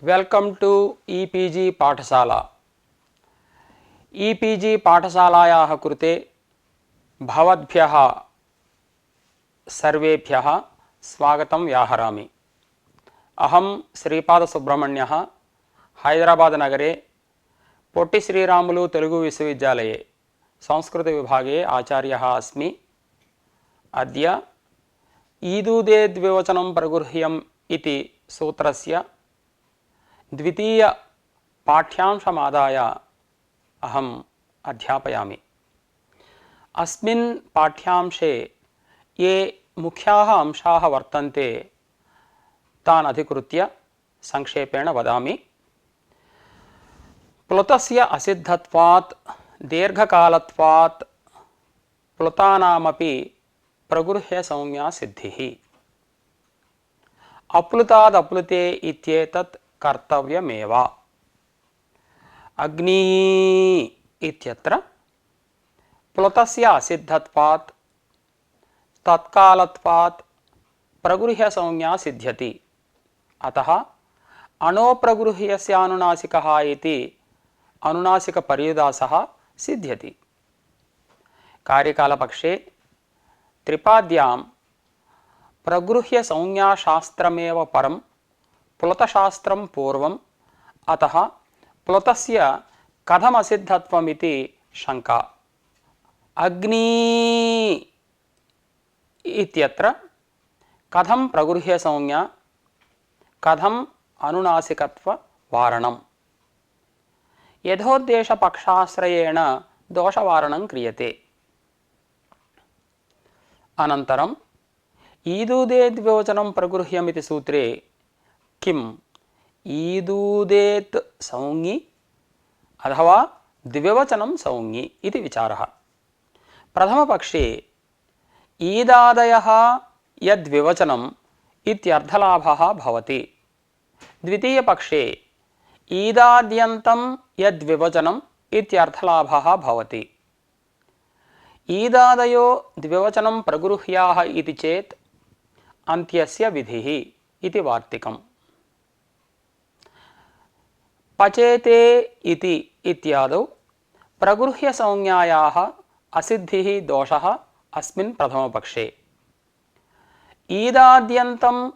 Welcome to e-PG पाठशाला। E-PG पाठशालायाः कृते भवद्भ्यः सर्वेभ्यः स्वागतं व्याहरामि। अहं श्रीपादसुब्रह्मण्यः हैदराबाद नगरे पोट्टि श्रीरामुलु तेलुगु विश्वविद्यालये संस्कृत विभागे आचार्यः अस्मि। अद्य ईदूदे द्विवचनं प्रगृह्यम् इति सूत्रस्य द्वितीय पाठ्यांशमादाय अहम् अध्यापयामि। अस्मिन् पाठ्यांशे ये मुख्याः अंशाः वर्तन्ते तान् अधिकृत्य संक्षेपेण वदामि। प्लुतस्य असिद्धत्वात् दीर्घकालत्वात् प्लुतानामपि प्रगृह्य संज्ञा सिद्धिः। अप्लुताद् अप्लुते इत्येतत् कर्तव्यमेव। अग्नि इत्यत्र प्लुतस्य असिद्धत्वात् तत्कालत्वात् प्रगृह्य संज्ञा सिद्ध्यति। अतः अणोप्रगृह्यस्य अनुनासिकः इति अनुनासिकपर्युदासः सिद्ध्यति। कार्यकालपक्षे त्रिपाद्यां प्रगृह्य संज्ञाशास्त्रमेव परं प्लुतशास्त्रं पूर्वम्। अतः प्लुतस्य कथमसिद्धत्वमिति शंका। अग्नि इत्यत्र कथं प्रगृह्य संज्ञा, कथम् अनुनासिकत्व वारणम्। यथोद्देशपक्षाश्रयेण दोषवारणं क्रियते। अनन्तरम् ईदूदे द्विवचनं प्रगृह्यमिति सूत्रे किम् ईदूदेत् संज्ञि अथवा द्विवचनं संज्ञि इति विचारः। प्रथमपक्षे ईदादयः यद्विवचनम् इत्यर्थलाभः भवति। द्वितीयपक्षे ईदाद्यन्तं यद्विवचनम् इत्यर्थलाभः भवति। ईदादयो द्विवचनं प्रगृह्याः इति चेत् अन्त्यस्य विधिः इति वार्तिकम्। पचेते इति इत्यादौ प्रगृह्य संज्ञायाः असिद्धिः दोषः अस्मिन् प्रथमपक्षे। ईदाद्यन्तं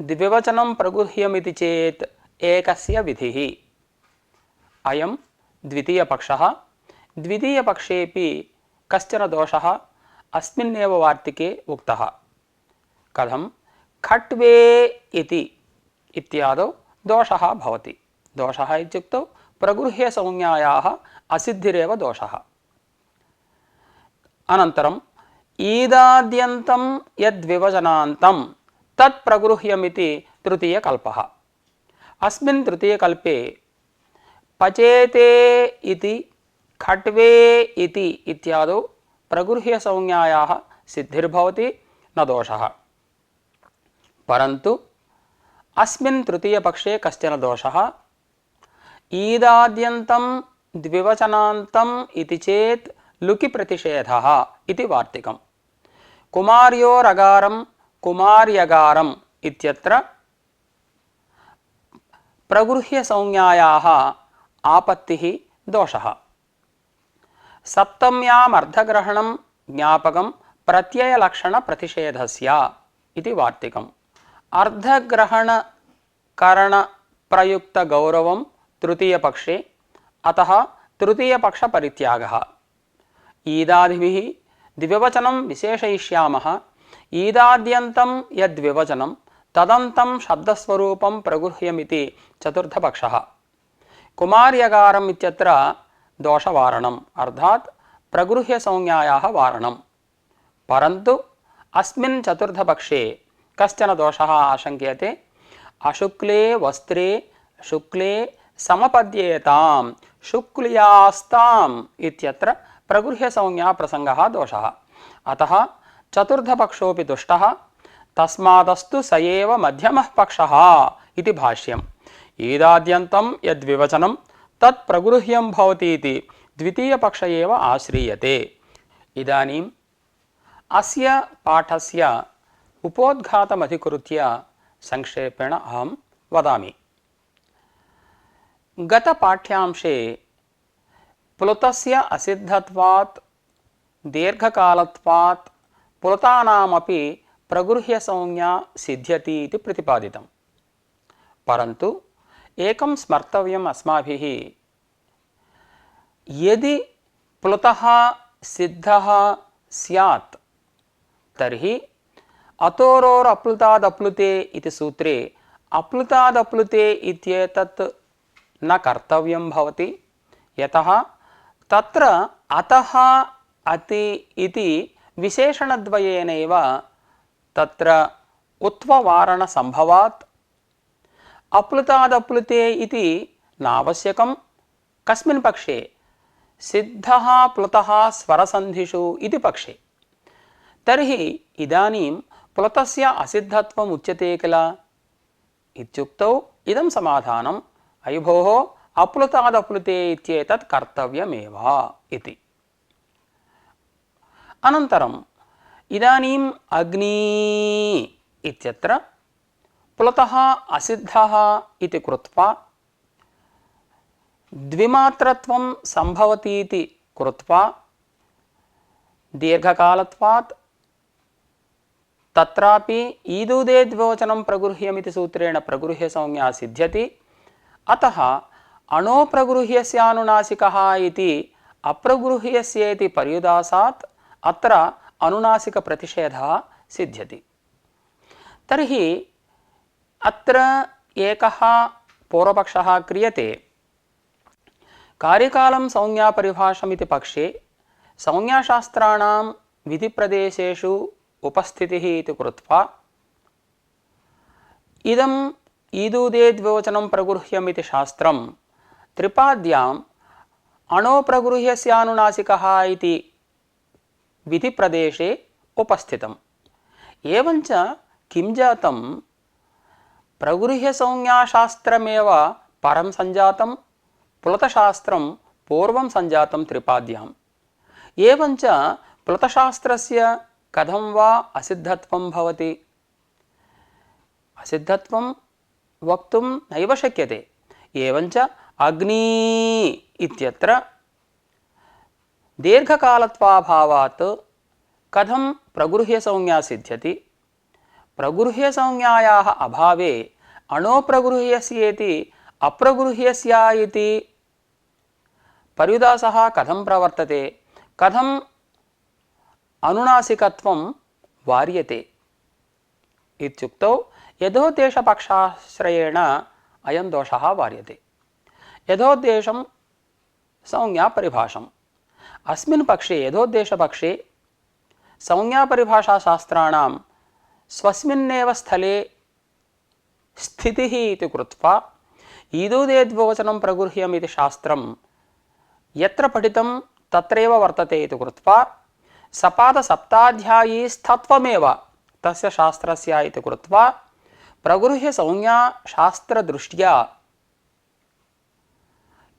द्विवचनं प्रगृह्यमिति चेत् एकस्य विधिः। अयं द्वितीयपक्षः। द्वितीयपक्षेपि कश्चन दोषः अस्मिन्नेव वार्तिके उक्तः। कथं खट्वे इति इत्यादौ दोषः भवति। दोषः इत्युक्तौ प्रगृह्य संज्ञायाः असिद्धिरेव दोषः। अनन्तरम् ईदाद्यन्तं यद्विवचनान्तं तत् प्रगृह्यमिति तृतीयकल्पः। अस्मिन् तृतीयकल्पे पचेते इति खट्वे इति इत्यादौ प्रगृह्य संज्ञायाः सिद्धिर्भवति, न दोषः। परन्तु अस्मिन् तृतीयपक्षे कश्चन दोषः। ईदाद्यन्तं द्विवचनान्तम् इति चेत् लुकि प्रतिषेधः इति वार्तिकम्। कुमार्योरगारं कुमार्यगारम् इत्यत्र प्रगृह्य संज्ञायाः आपत्तिः दोषः। सप्तम्याम् अर्धग्रहणं ज्ञापकं प्रत्ययलक्षण प्रतिषेधस्य इति वार्तिकम्। अर्धग्रहण करण प्रयुक्त गौरवं तृतीयपक्षे, अतः तृतीयपक्ष परित्यागः। ईदादिभिः द्विवचनं विशेषयिष्यामः। ईदाद्यन्तं यद्विवचनं तदन्तं शब्दस्वरूपं प्रगृह्यमिति चतुर्थपक्षः। कुमार्यगारम् इत्यत्र दोषवारणम् अर्थात् प्रगृह्य संज्ञायाः वारणम्। परन्तु अस्मिन् चतुर्थपक्षे कश्चन दोषः आशङ्क्यते। अशुक्ले वस्त्रे शुक्ले समपद्येतां शुक्ल्यास्ताम् इत्यत्र प्रगृह्य संज्ञा प्रसंगः दोषः। अतः चतुर्थपक्षोऽपि दुष्टः। तस्मादस्तु स एव मध्यमः पक्षः इति भाष्यम्। ईदाद्यन्तं यद्विवचनं तत् प्रगृह्यं भवति इति द्वितीयपक्ष एव आश्रीयते। इदानीम् अस्य पाठस्य उपोद्घातमधिकृत्य संक्षेपेण अहं वदामि। गतपाठ्यांशे प्लुतस्य असिद्धत्वात् दीर्घकालत्वात् प्लुतानामपि प्रगृह्यसंज्ञा सिद्ध्यति इति प्रतिपादितं। परन्तु एकं स्मर्तव्यम् अस्माभिः, यदि प्लुतः सिद्धः स्यात् तर्हि अतोरोरप्लुतादप्लुते इति सूत्रे अप्लुतादप्लुते इत्येतत् न कर्तव्यं भवति। यतः तत्र अतः अति इति विशेषणद्वयेनैव तत्र उत्ववारणसम्भवात् अप्लुतादप्लुते इति नावश्यकं। कस्मिन् पक्षे? सिद्धः प्लुतः स्वरसन्धिषु इति पक्षे। तर्हि इदानीं प्लुतस्य असिद्धत्वम् उच्यते किल इत्युक्तौ इदं समाधानम्, अयि भोः अप्लुतादप्लुते इत्येतत् कर्तव्यमेव इति। अनन्तरम् इदानीम् अग्नी इत्यत्र प्लुतः असिद्धः इति कृत्वा द्विमात्रत्वं सम्भवतीति कृत्वा दीर्घकालत्वात् तत्रापि ईदुदे द्विवचनं प्रगृह्यमिति सूत्रेण प्रगृह्यसंज्ञा सिद्ध्यति। अतः अणोप्रगृह्यस्यानुनासिकः इति अप्रगृह्यस्येति पर्युदासात् अत्र अनुनासिकप्रतिषेधः सिद्ध्यति। तर्हि अत्र एकः पूर्वपक्षः क्रियते। कार्यकालं संज्ञापरिभाषमिति पक्षे संज्ञाशास्त्राणां विधिप्रदेशेषु उपस्थितिः इति कृत्वा इदम् ईदुदे द्विवचनं प्रगृह्यमिति शास्त्रं त्रिपाद्याम् अणोप्रगृह्यस्यानुनासिकः इति विधिप्रदेशे उपस्थितम्। एवञ्च किं जातं, प्रगृह्यसंज्ञाशास्त्रमेव परं सञ्जातं, प्लुतशास्त्रं पूर्वं सञ्जातं त्रिपाद्याम्। एवञ्च प्लुतशास्त्रस्य कथं वा असिद्धत्वं भवति? असिद्धत्वं वक्तुं नैव शक्यते। एवञ्च अग्नी इत्यत्र दीर्घकालत्वाभावात् कथं प्रगृह्यसंज्ञा सिद्ध्यति? प्रगृह्यसंज्ञायाः अभावे अणोप्रगृह्यस्येति अप्रगृह्यस्य इति पर्युदासः कथं प्रवर्तते? कथं अनुनासिकत्वं वार्यते इत्युक्तौ यथोद्देशपक्षाश्रयेण अयं दोषः वार्यते। यथोद्देशं संज्ञापरिभाषम्। अस्मिन् पक्षे यथोद्देशपक्षे संज्ञापरिभाषाशास्त्राणां स्वस्मिन्नेव स्थले स्थितिः इति कृत्वा ईदुदे द्विवचनं प्रगृह्यमिति शास्त्रं यत्र पठितं तत्रैव वर्तते इति कृत्वा सपादसप्ताध्यायीस्थत्वमेव तस्य शास्त्रस्य इति कृत्वा प्रगृह्यसंज्ञाशास्त्रदृष्ट्या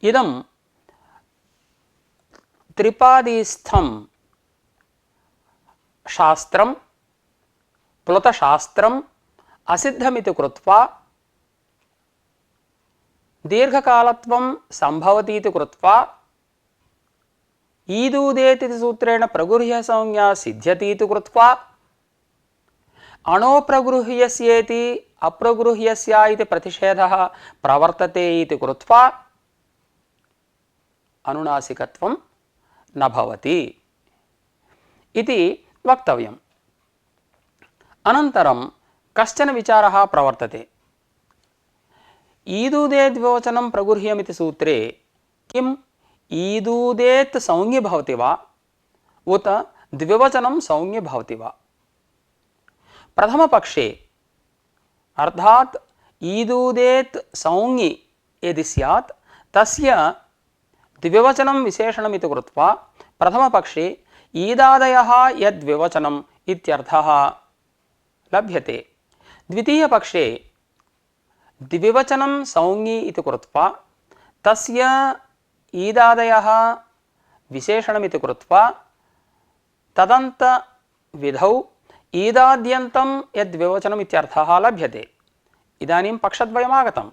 इदं त्रिपादीस्थं शास्त्रं प्लुतशास्त्रम् असिद्धमिति कृत्वा दीर्घकालत्वं सम्भवतीति कृत्वा ईदुदेति सूत्रेण प्रगृह्यसंज्ञा सिद्ध्यतीति कृत्वा अणोप्रगृह्यस्येति अप्रगृह्यस्य इति प्रतिषेधः प्रवर्तते इति कृत्वा अनुनासिकत्वं न भवति इति वक्तव्यम्। अनन्तरं कश्चन विचारः प्रवर्तते। ईदुदे द्विवचनं प्रगृह्यमिति सूत्रे किम् ईदुदेत् संज्ञे भवति वा उत द्विवचनं संज्ञे भवति वा? प्रथमपक्षे अर्थात् ईदुदेत् संज्ञि यदि स्यात् तस्य द्विवचनं विशेषणमिति कृत्वा प्रथमपक्षे ईदादयः यद्विवचनम् इत्यर्थः लभ्यते। द्वितीयपक्षे द्विवचनं संज्ञि इति कृत्वा तस्य ईदादयः विशेषणमिति कृत्वा तदन्तविधौ ईदाद्यन्तं यद्विवचनम् इत्यर्थः लभ्यते। इदानीं पक्षद्वयमागतं।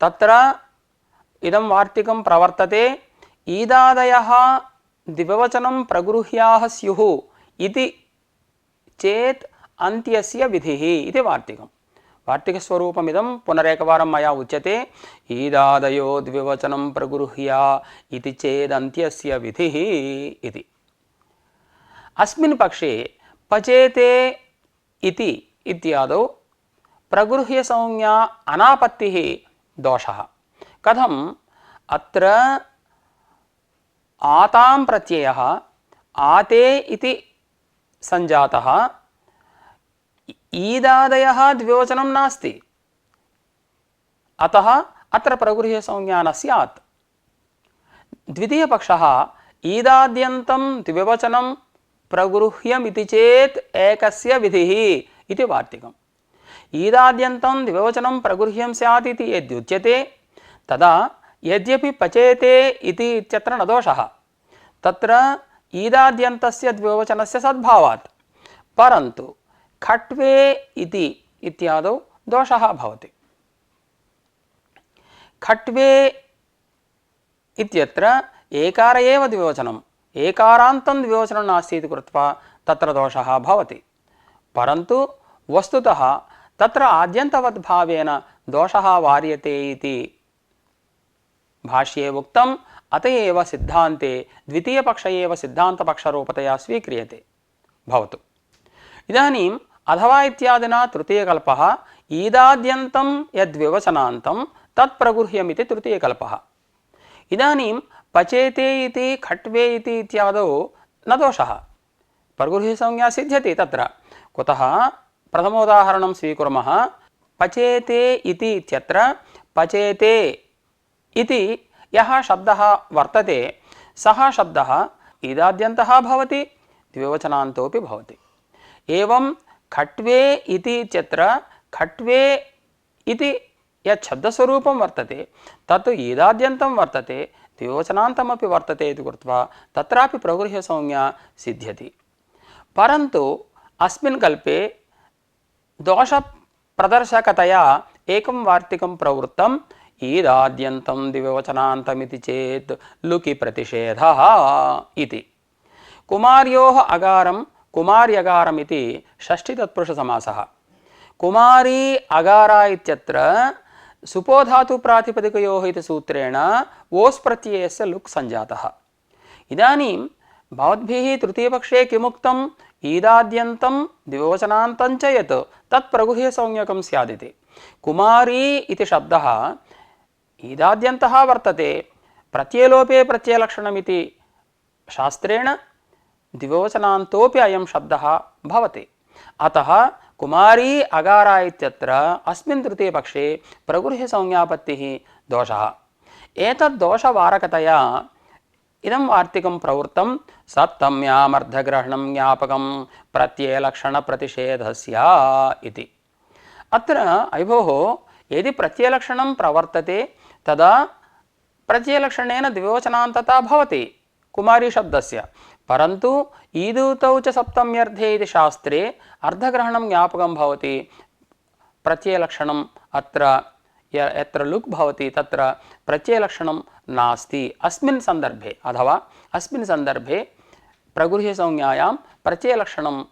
तत्र इदं वार्तिकं प्रवर्तते ईदादयः द्विवचनं प्रगृह्याः स्युः इति चेत् अन्त्यस्य विधिः इति वार्तिकं। वार्तिकस्वरूपमिदं पुनरेकवारं मया उच्यते ईदादयो द्विवचनं प्रगृह्य इति चेदन्त्यस्य विधिः इति। अस्मिन् पक्षे पचेते इति इत्यादौ प्रगृह्य संज्ञा अनापत्तिः दोषः। कथम्? अत्र आतां प्रत्ययः आते इति संजातः, ईदादयः द्विवचनं नास्ति, अतः अत्र प्रगृह्य संज्ञा न स्यात्। द्वितीयपक्षः ईदाद्यन्तं द्विवचनं प्रगृह्यमिति चेत् एकस्य विधिः इति वार्तिकम्। ईदाद्यन्तं द्विवचनं प्रगृह्यं स्यात् इति यद्युच्यते तदा यद्यपि पचेते इति इत्यत्र न दोषः, तत्र ईदाद्यन्तस्य द्विवचनस्य सद्भावात्, परन्तु खट्वे इति इत्यादौ दोषः भवति। खट्वे इत्यत्र एकार एव द्विवचनम्, एकारान्तं द्विवचनं नास्ति इति कृत्वा तत्र दोषः भवति। परन्तु वस्तुतः तत्र आद्यन्तवद्भावेन दोषः वार्यते इति भाष्ये उक्तम्, अत एव सिद्धान्ते द्वितीयपक्ष एव सिद्धान्तपक्षरूपतया स्वीक्रियते। भवतु। इदानीम् अथवा इत्यादिना तृतीयकल्पः ईदाद्यन्तं यद्विवचनान्तं तत्प्रगृह्यमिति तृतीयकल्पः। इदानीं पचेते इति खट्वे इति इत्यादौ न दोषः, प्रगृह्यसंज्ञा सिद्ध्यति तत्र। कुतः? प्रथमोदाहरणं स्वीकुर्मः। पचेते इति इत्यत्र पचेते इति यः शब्दः वर्तते सः शब्दः ईदाद्यन्तः भवति, द्विवचनान्तोऽपि भवति। एवं खट्वे इति इत्यत्र खट्वे इति यत् शब्दस्वरूपं वर्तते तत् ईदाद्यन्तं वर्तते, द्विवचनान्तमपि वर्तते इति कृत्वा तत्रापि प्रगृह्यसंज्ञा सिद्ध्यति। परन्तु अस्मिन् कल्पे दोषप्रदर्शकतया एकं वार्तिकं प्रवृत्तम् ईदाद्यन्तं द्विवचनान्तमिति चेत् लुकि प्रतिषेधः इति। कुमार्योः अगारं कुमार्यगारमिति षष्ठीतत्पुरुषसमासः। कुमारी अगारा इत्यत्र सुपोधातुप्रातिपदिकयोः इति सूत्रेण ओस् प्रत्ययस्य लुक् सञ्जातः। इदानीं भवद्भिः तृतीयपक्षे किमुक्तम्? ईदाद्यन्तं द्विवचनान्तं च यत् तत् प्रगृह्यसंज्ञकं स्यादिति। कुमारी इति शब्दः ईदाद्यन्तः वर्तते, प्रत्ययलोपे प्रत्ययलक्षणमिति शास्त्रेण द्विवचनान्तोऽपि अयं शब्दः भवति। अतः कुमारी अगारा इत्यत्र अस्मिन् तृतीयपक्षे प्रगृह्यसंज्ञापत्तिः दोषः। एतद्दोषवारकतया इदं वार्तिकं प्रवृत्तं सप्तम्यामर्धग्रहणं ज्ञापकं प्रत्ययलक्षणप्रतिषेधस्य इति। अत्र अयभोः यदि प्रत्ययलक्षणं प्रवर्तते तदा प्रत्ययलक्षणेन द्विवचनान्तता भवति कुमारी शब्दस्य, परन्तु ईदूतौ च सप्तम्यर्धे इति शास्त्रे अर्धग्रहणं ज्ञापकं भवति। प्रत्ययलक्षणम् अत्र यत्र लुक् भवति तत्र प्रत्ययलक्षणं नास्ति अस्मिन् सन्दर्भे, अथवा अस्मिन् सन्दर्भे प्रगृह्यसंज्ञायां प्रत्ययलक्षणं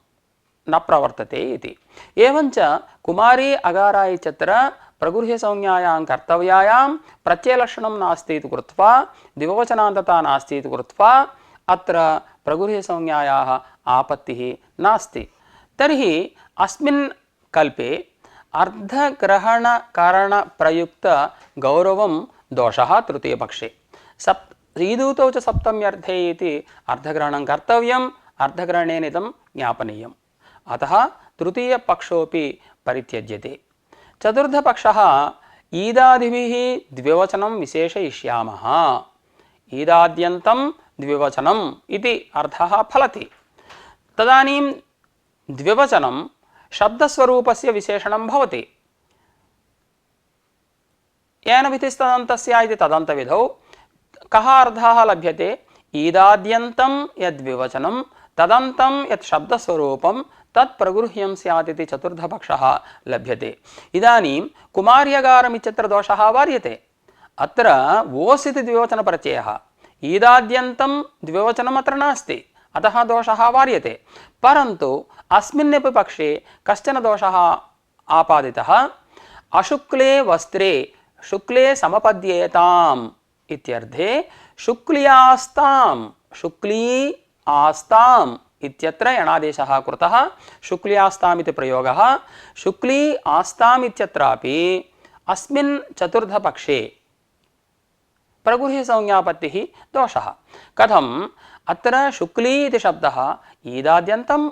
न प्रवर्तते इति। एवञ्च कुमारी अगारा इत्यत्र प्रगृह्यसंज्ञायां कर्तव्यायां प्रत्ययलक्षणं नास्ति इति कृत्वा, द्विवचनान्तता नास्ति इति कृत्वा अत्र प्रगृह्यसंज्ञायाः आपत्तिः नास्ति। तर्हि अस्मिन् कल्पे अर्धग्रहणकारणप्रयुक्तगौरवं दोषः तृतीयपक्षे। ईदूतौ च सप्तम्यर्धे इति अर्धग्रहणं कर्तव्यम्, अर्धग्रहणेन इदं ज्ञापनीयम्। अतः तृतीयपक्षोऽपि परित्यज्यते। चतुर्थपक्षः ईदादिभिः द्विवचनं विशेषयिष्यामः। ईदाद्यन्तं द्विवचनम् इति अर्थः फलति। तदानीं द्विवचनं शब्दस्वरूपस्य विशेषणं भवति। येन विधिस्तदन्तस्य इति तदन्तविधौ कः अर्थः लभ्यते? ईदाद्यन्तं यद्विवचनं तदन्तं यत् शब्दस्वरूपं तत् प्रगृह्यं स्यात् इति चतुर्थपक्षः लभ्यते। इदानीं कुमार्यगारमित्यत्र दोषः वार्यते। अत्र ओस् इति द्विवचनप्रत्ययः, ईदाद्यन्तं द्विवचनम् अत्र नास्ति, अतः दोषः वार्यते। परन्तु अस्मिन्नपि पक्षे कश्चन दोषः आपादितः। अशुक्ले वस्त्रे शुक्ले समपद्येताम् इत्यर्थे शुक्ल्यास्ताम्, शुक्ली आस्ताम् इत्यत्र यणादेशः कृतः, शुक्ल्यास्ताम् इति प्रयोगः। शुक्ली आस्ताम् इत्यत्रापि अस्मिन् चतुर्थपक्षे प्रगृह्यसंज्ञापत्तिः दोषः। कथम्? अत्र शुक्ली इति शब्दः ईदाद्यन्तं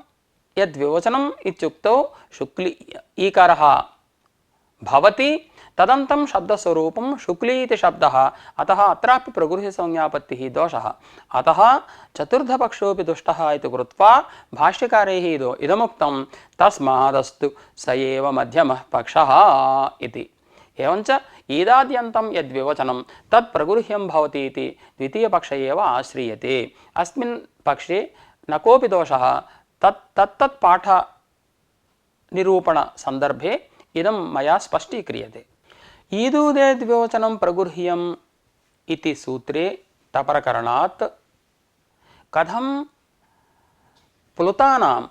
यद्विवचनम् इत्युक्तौ शुक्ली ईकारः भवति, तदन्तं शब्दस्वरूपं शुक्ली इति शब्दः, अतः अत्रापि प्रगृह्यसंज्ञापत्तिः दोषः। अतः चतुर्थपक्षोऽपि दुष्टः इति कृत्वा भाष्यकारैः इदमुक्तं तस्मादस्तु स एव मध्यमः पक्षः इति। एवञ्च ईदाद्यन्तं यद्विवचनं तत् प्रगृह्यं भवति इति द्वितीयपक्ष एव आश्रीयते। अस्मिन् पक्षे न कोऽपि दोषः। तत्तत् पाठनिरूपणसन्दर्भे इदं मया स्पष्टीक्रियते। ईदूदेद्विवचनं प्रगृह्यम् इति सूत्रे तप्रकरणात् कथं प्लुतानाम्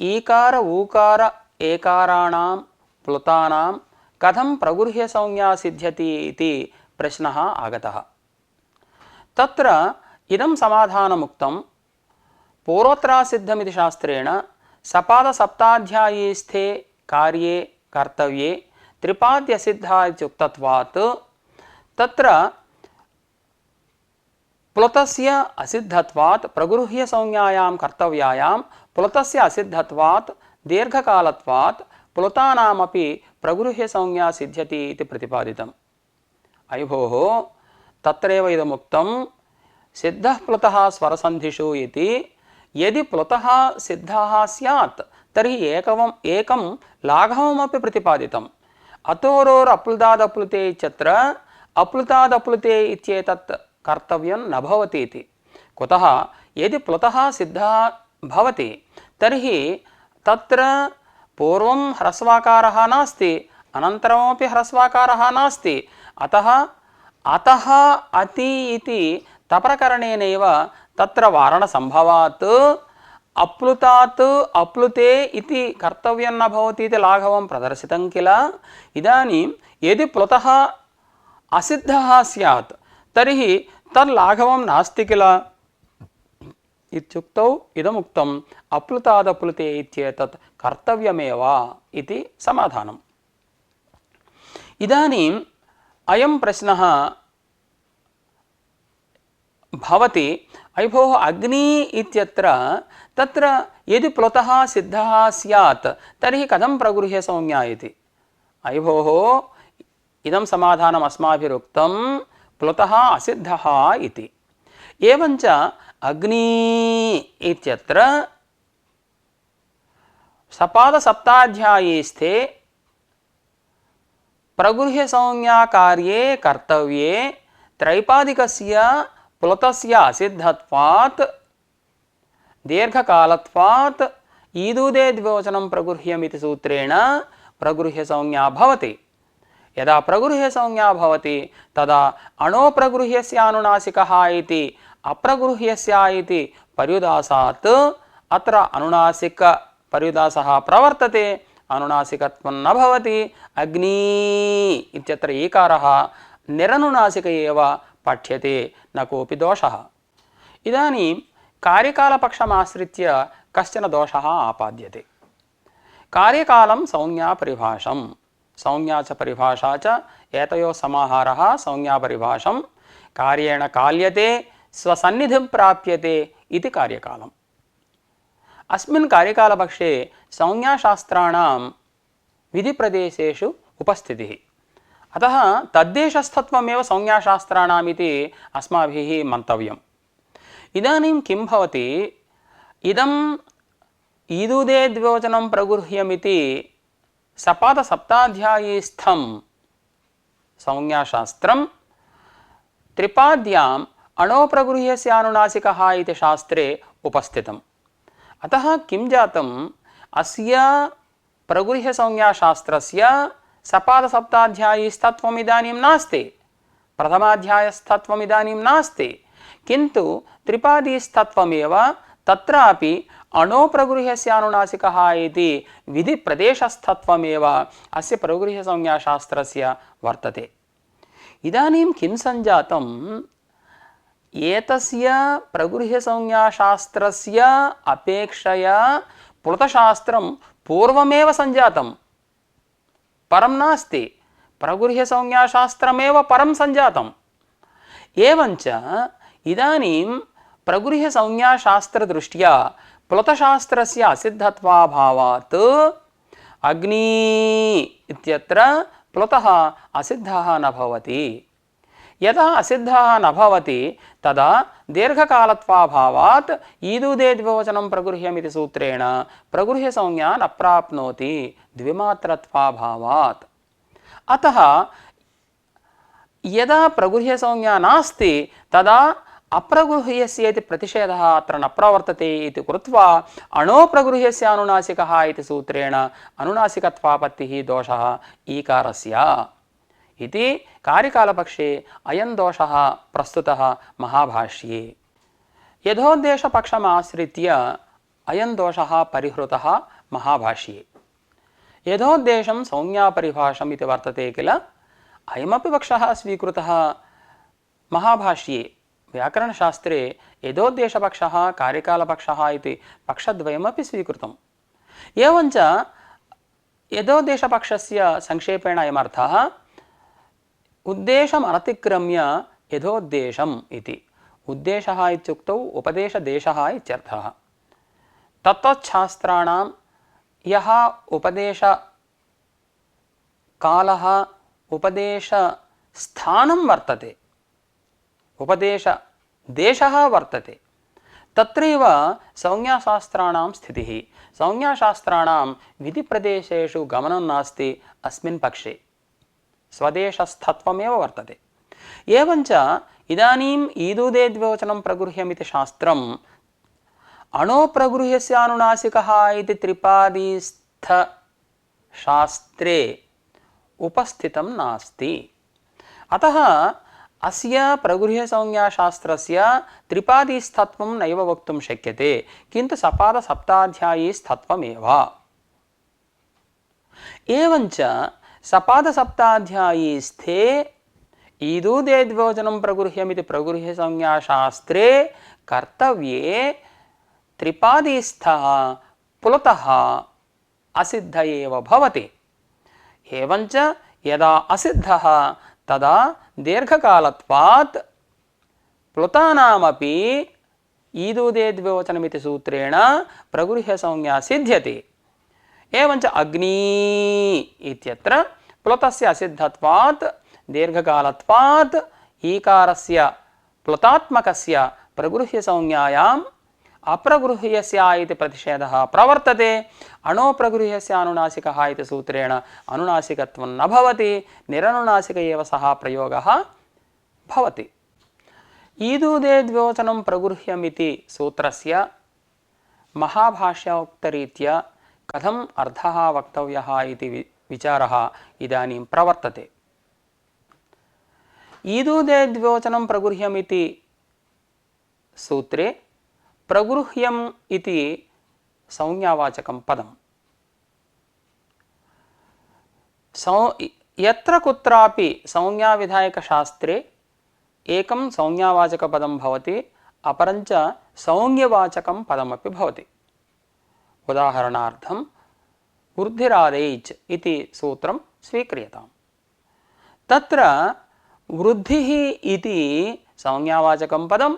ईकार ऊकार एकाराणां प्लुतानां कथं प्रगृह्यसंज्ञा सिद्ध्यति इति प्रश्नः आगतः। तत्र इदं समाधानमुक्तं पूर्वत्रासिद्धमिति शास्त्रेण सपादसप्ताध्यायीस्थे कार्ये कर्तव्ये त्रिपाद्यसिद्धा इत्युक्तत्वात् तत्र प्लुतस्य असिद्धत्वात् प्रगृह्यसंज्ञायां कर्तव्यायां प्लुतस्य असिद्धत्वात् दीर्घकालत्वात् प्लुतानामपि प्रगृह्यसंज्ञा सिद्ध्यति इति प्रतिपादितम्। अयि भोः, तत्रैव इदमुक्तं सिद्धः प्लुतः स्वरसन्धिषु इति। यदि प्लुतः सिद्धः स्यात् तर्हि एकं लाघवमपि प्रतिपादितम्। अतोरोरप्लुतादप्लुते इत्यत्र अप्लुतादप्लुते इत्येतत् कर्तव्यं न भवति इति। कुतः? यदि प्लुतः सिद्धः भवति तर्हि तत्र पूर्वं ह्रस्वाकारः नास्ति, अनन्तरमपि ह्रस्वाकारः नास्ति। अतः अति इति तप्रकरणेनैव तत्र वारणसम्भवात् अप्लुतात् अप्लुते इति कर्तव्यं न भवति इति लाघवं प्रदर्शितं किल। इदानीं यदि प्लुतः असिद्धः स्यात् तर्हि तल्लाघवं नास्ति किल इत्युक्तौ इदमुक्तं अप्लुतादप्लुते इत्येतत् कर्तव्यमेव इति समाधानम्। इदानीम् अयं प्रश्नः भवति, अयि भोः, अग्नि इत्यत्र तत्र यदि प्लुतः सिद्धः स्यात् तर्हि कथं प्रगृह्यसंज्ञा इति। अयि भोः, इदं समाधानम् अस्माभिरुक्तं प्लुतः असिद्धः इति। एवञ्च अग्नि इत्यत्र सपादसप्ताध्यायीस्थे प्रगृह्यसंज्ञाकार्ये कर्तव्ये त्रैपादिकस्य प्लुतस्य असिद्धत्वात् दीर्घकालत्वात् ईदूदे द्विवचनं प्रगृह्यमिति सूत्रेण प्रगृह्यसंज्ञा भवति। यदा प्रगृह्यसंज्ञा भवति तदा अणोप्रगृह्यस्यानुनासिकः इति अप्रगृह्यस्य इति पर्युदासात् अत्र अनुनासिकपर्युदासः प्रवर्तते, अनुनासिकत्वं न भवति। अग्नि इत्यत्र ईकारः निरनुनासिक एव पठ्यते, न कोऽपि दोषः। इदानीं कार्यकालपक्षमाश्रित्य कश्चन दोषः आपाद्यते। कार्यकालं संज्ञापरिभाषं, संज्ञा च परिभाषा च एतयोः समाहारः संज्ञापरिभाषं। कार्येण काल्यते स्वसन्निधिं प्राप्यते इति कार्यकालम्। अस्मिन् कार्यकालपक्षे संज्ञाशास्त्राणां विधिप्रदेशेषु उपस्थितिः, अतः तद्देशस्थत्वमेव संज्ञाशास्त्राणाम् इति अस्माभिः मन्तव्यम्। इदानीं किं भवति, इदम् ईदूदे द्विवचनं प्रगृह्यमिति सपादसप्ताध्यायीस्थं संज्ञाशास्त्रं त्रिपाद्याम् अणोप्रगृह्यस्यानुनासिकः इति शास्त्रे उपस्थितम्। अतः किं जातम्, अस्य प्रगृह्यसंज्ञाशास्त्रस्य सपादसप्ताध्यायीस्तत्वम् इदानीं नास्ति। प्रथमाध्यायस्थत्वम् इदानीं नास्ति, किन्तु त्रिपादीस्थत्वमेव तत्रापि अणोप्रगृह्यस्यानुनासिकः इति विधिप्रदेशस्थत्वमेव अस्य प्रगृह्यसंज्ञाशास्त्रस्य वर्तते। इदानीं किं सञ्जातम्, एतस्य प्रगृह्यसंज्ञाशास्त्रस्य अपेक्षया प्लुतशास्त्रं पूर्वमेव सञ्जातं, परं नास्ति। प्रगृह्यसंज्ञाशास्त्रमेव परं सञ्जातम्। एवञ्च इदानीं प्रगृह्यसंज्ञाशास्त्रदृष्ट्या प्लुतशास्त्रस्य असिद्धत्वाभावात् अग्नि इत्यत्र प्लुतः असिद्धः न भवति। यदा असिद्धः न भवति तदा दीर्घकालत्वाभावात् ईदुदेद्विवचनं प्रगृह्यमिति सूत्रेण प्रगृह्यसंज्ञा न प्राप्नोति द्विमात्रत्वाभावात्। अतः यदा प्रगृह्यसंज्ञा नास्ति तदा अप्रगृह्यस्येति प्रतिषेधः अत्र न प्रवर्तते इति कृत्वा अणोप्रगृह्यस्यानुनासिकः इति सूत्रेण अनुनासिकत्वापत्तिः दोषः ईकारस्य इति कार्यकालपक्षे अयं दोषः प्रस्तुतः महाभाष्ये। यथोद्देशपक्षमाश्रित्य अयं दोषः परिहृतः महाभाष्ये। यथोद्देशं संज्ञापरिभाषम् इति वर्तते किल, अयमपि पक्षः स्वीकृतः महाभाष्ये। व्याकरणशास्त्रे यथोद्देशपक्षः कार्यकालपक्षः इति पक्षद्वयमपि स्वीकृतम्। एवञ्च यथोद्देशपक्षस्य संक्षेपेण अयमर्थः उद्देशम् अनतिक्रम्य यथोद्देशम् इति। उद्देशः इत्युक्तौ उपदेशदेशः इत्यर्थः। तत्तच्छास्त्राणां यः उपदेशकालः उपदेशस्थानं वर्तते, उपदेशदेशः वर्तते, तत्रैव संज्ञाशास्त्राणां स्थितिः। संज्ञाशास्त्राणां विधिप्रदेशेषु गमनं नास्ति अस्मिन् पक्षे, स्वदेशस्थत्वमेव वर्तते। एवञ्च इदानीम् ईदुदेद्विवचनं प्रगृह्यमिति शास्त्रम् अणोप्रगृह्यस्यानुनासिकः इति त्रिपादीस्थशास्त्रे उपस्थितं नास्ति। अतः अस्य प्रगृह्यसंज्ञाशास्त्रस्य त्रिपादीस्थत्वं नैव वक्तुं शक्यते, किन्तु सपादसप्ताध्यायीस्थत्वमेव। एवञ्च सपादसप्ताध्यायीस्थे ईदुदेद्विवचनं प्रगृह्यमिति प्रगृह्यसंज्ञाशास्त्रे कर्तव्ये त्रिपादीस्थः प्लुतः असिद्ध एव भवति। एवञ्च यदा असिद्धः तदा दीर्घकालत्वात् प्लुतानामपि ईदुदेद्विवचनमिति सूत्रेण प्रगृह्यसंज्ञा सिद्ध्यति। एवञ्च अग्नि इत्यत्र प्लुतस्य असिद्धत्वात् दीर्घकालत्वात् ईकारस्य प्लुतात्मकस्य प्रगृह्यसंज्ञायाम् अप्रगृह्यस्य इति प्रतिषेधः प्रवर्तते। अणोप्रगृह्यस्य अनुनासिकः इति सूत्रेण अनुनासिकत्वं न भवति, निरनुनासिक एव सः प्रयोगः भवति। ईदुदेद्विवचनं प्रगृह्यमिति सूत्रस्य महाभाष्योक्तरीत्या कथम् अर्थः वक्तव्यः इति विचारः इदानीं प्रवर्तते। ईदुदेद्विवचनं प्रगृह्यमिति सूत्रे प्रगृह्यम् इति संज्ञावाचकं पदम्। यत्र कुत्रापि संज्ञाविधायकशास्त्रे एकं संज्ञावाचकपदं भवति, अपरञ्च संज्ञवाचकं पदमपि भवति। उदाहरणार्थं वृद्धिरादैच् इति सूत्रं स्वीक्रियताम्। तत्र वृद्धिः इति संज्ञावाचकं पदम्,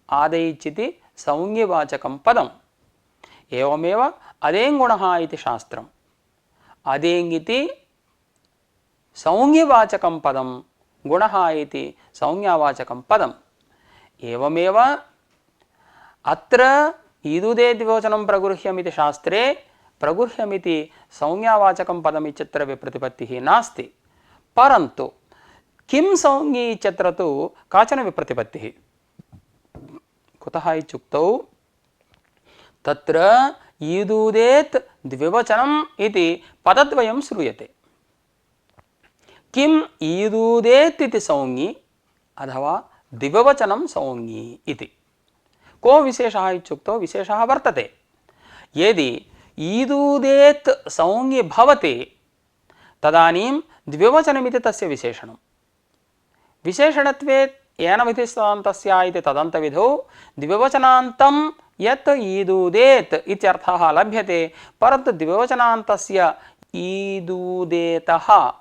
आदैच् इति संज्ञवाचकं पदम्। एवमेव अदेङ्गुणः इति शास्त्रम्। अदेङ् इति संज्ञवाचकं पदं, गुणः इति संज्ञावाचकं पदम्। एवमेव अत्र ईदुदेद्विवचनं प्रगृह्यमिति शास्त्रे प्रगृह्यमिति संज्ञावाचकं पदम् इत्यत्र विप्रतिपत्तिः नास्ति, परन्तु किं संज्ञी इत्यत्र तु काचन विप्रतिपत्तिः। कुतः इत्युक्तौ तत्र ईदुदेत् द्विवचनम् इति पदद्वयं श्रूयते। किम ईदूदेत् इति संज्ञि अथवा द्विवचनं संज्ञि इति। को विशेषः इत्युक्तौ विशेषः वर्तते। यदि ईदूदेत् संज्ञि भवति तदानीं द्विवचनमिति तस्य विशेषणं। विशेषणत्वे येन विधिस्तदन्तस्य इति तदन्तविधौ द्विवचनान्तं यत् ईदूदेत् इत्यर्थः लभ्यते, परन्तु द्विवचनान्तस्य ईदूदेतः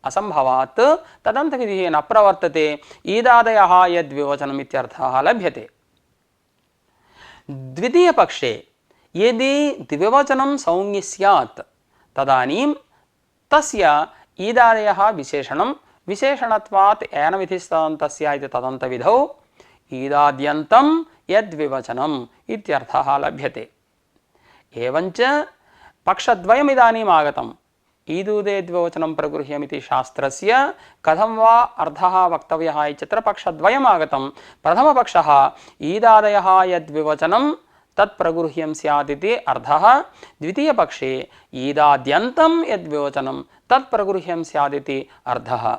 असंभवात् तदन्तविधिः न प्रवर्तते। ईदादयः यद्विवचनम् इत्यर्थः लभ्यते। द्वितीयपक्षे यदि द्विवचनं संज्ञि स्यात् तदानीं तस्य ईदादयः विशेषणं विशेषणत्वात् येन विधिस्तदन्तस्य इति तदन्तविधौ ईदाद्यन्तं यद्विवचनम् इत्यर्थः लभ्यते। एवञ्च पक्षद्वयम् इदानीम् आगतम्। ईदूदेद्विवचनं प्रगृह्यमिति शास्त्रस्य कथं वा अर्थः वक्तव्यः इत्यत्र पक्षद्वयम् आगतं। प्रथमपक्षः ईदादयः यद्विवचनं तत् प्रगृह्यं स्यात् इति अर्थः। द्वितीयपक्षे ईदाद्यन्तं यद्विवचनं तत् प्रगृह्यं स्यात् इति अर्थः।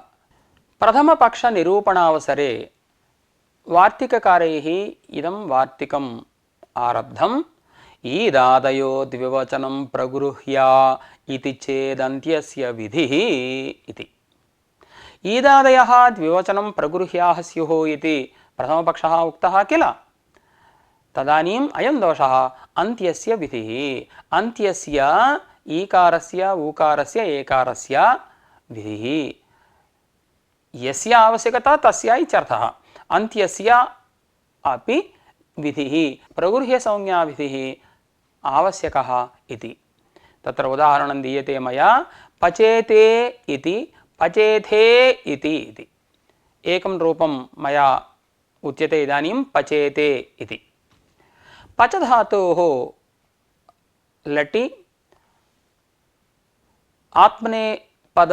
प्रथमपक्षनिरूपणावसरे वार्तिककारैः इदं वार्तिकम् आरब्धम्। ईदादयो द्विवचनं प्रगृह्य इति चेदन्त्यस्य विधिः इति। ईदादयः द्विवचनं प्रगृह्याः स्युः इति प्रथमपक्षः उक्तः किल, तदानीम् अयं दोषः अन्त्यस्य विधिः। अन्त्यस्य ईकारस्य ऊकारस्य एकारस्य विधिः। यस्य आवश्यकता तस्य इत्यर्थः। अन्त्यस्य अपि विधिः प्रगृह्यसंज्ञा विधिः आवश्यकः इति। तत्र उदाहरणं दीयते मया। पचेते इति पचेथे इति इति एकं रूपं मया उच्यते इदानीं पचेते इति। पच धातोः लटि आत्मनेपद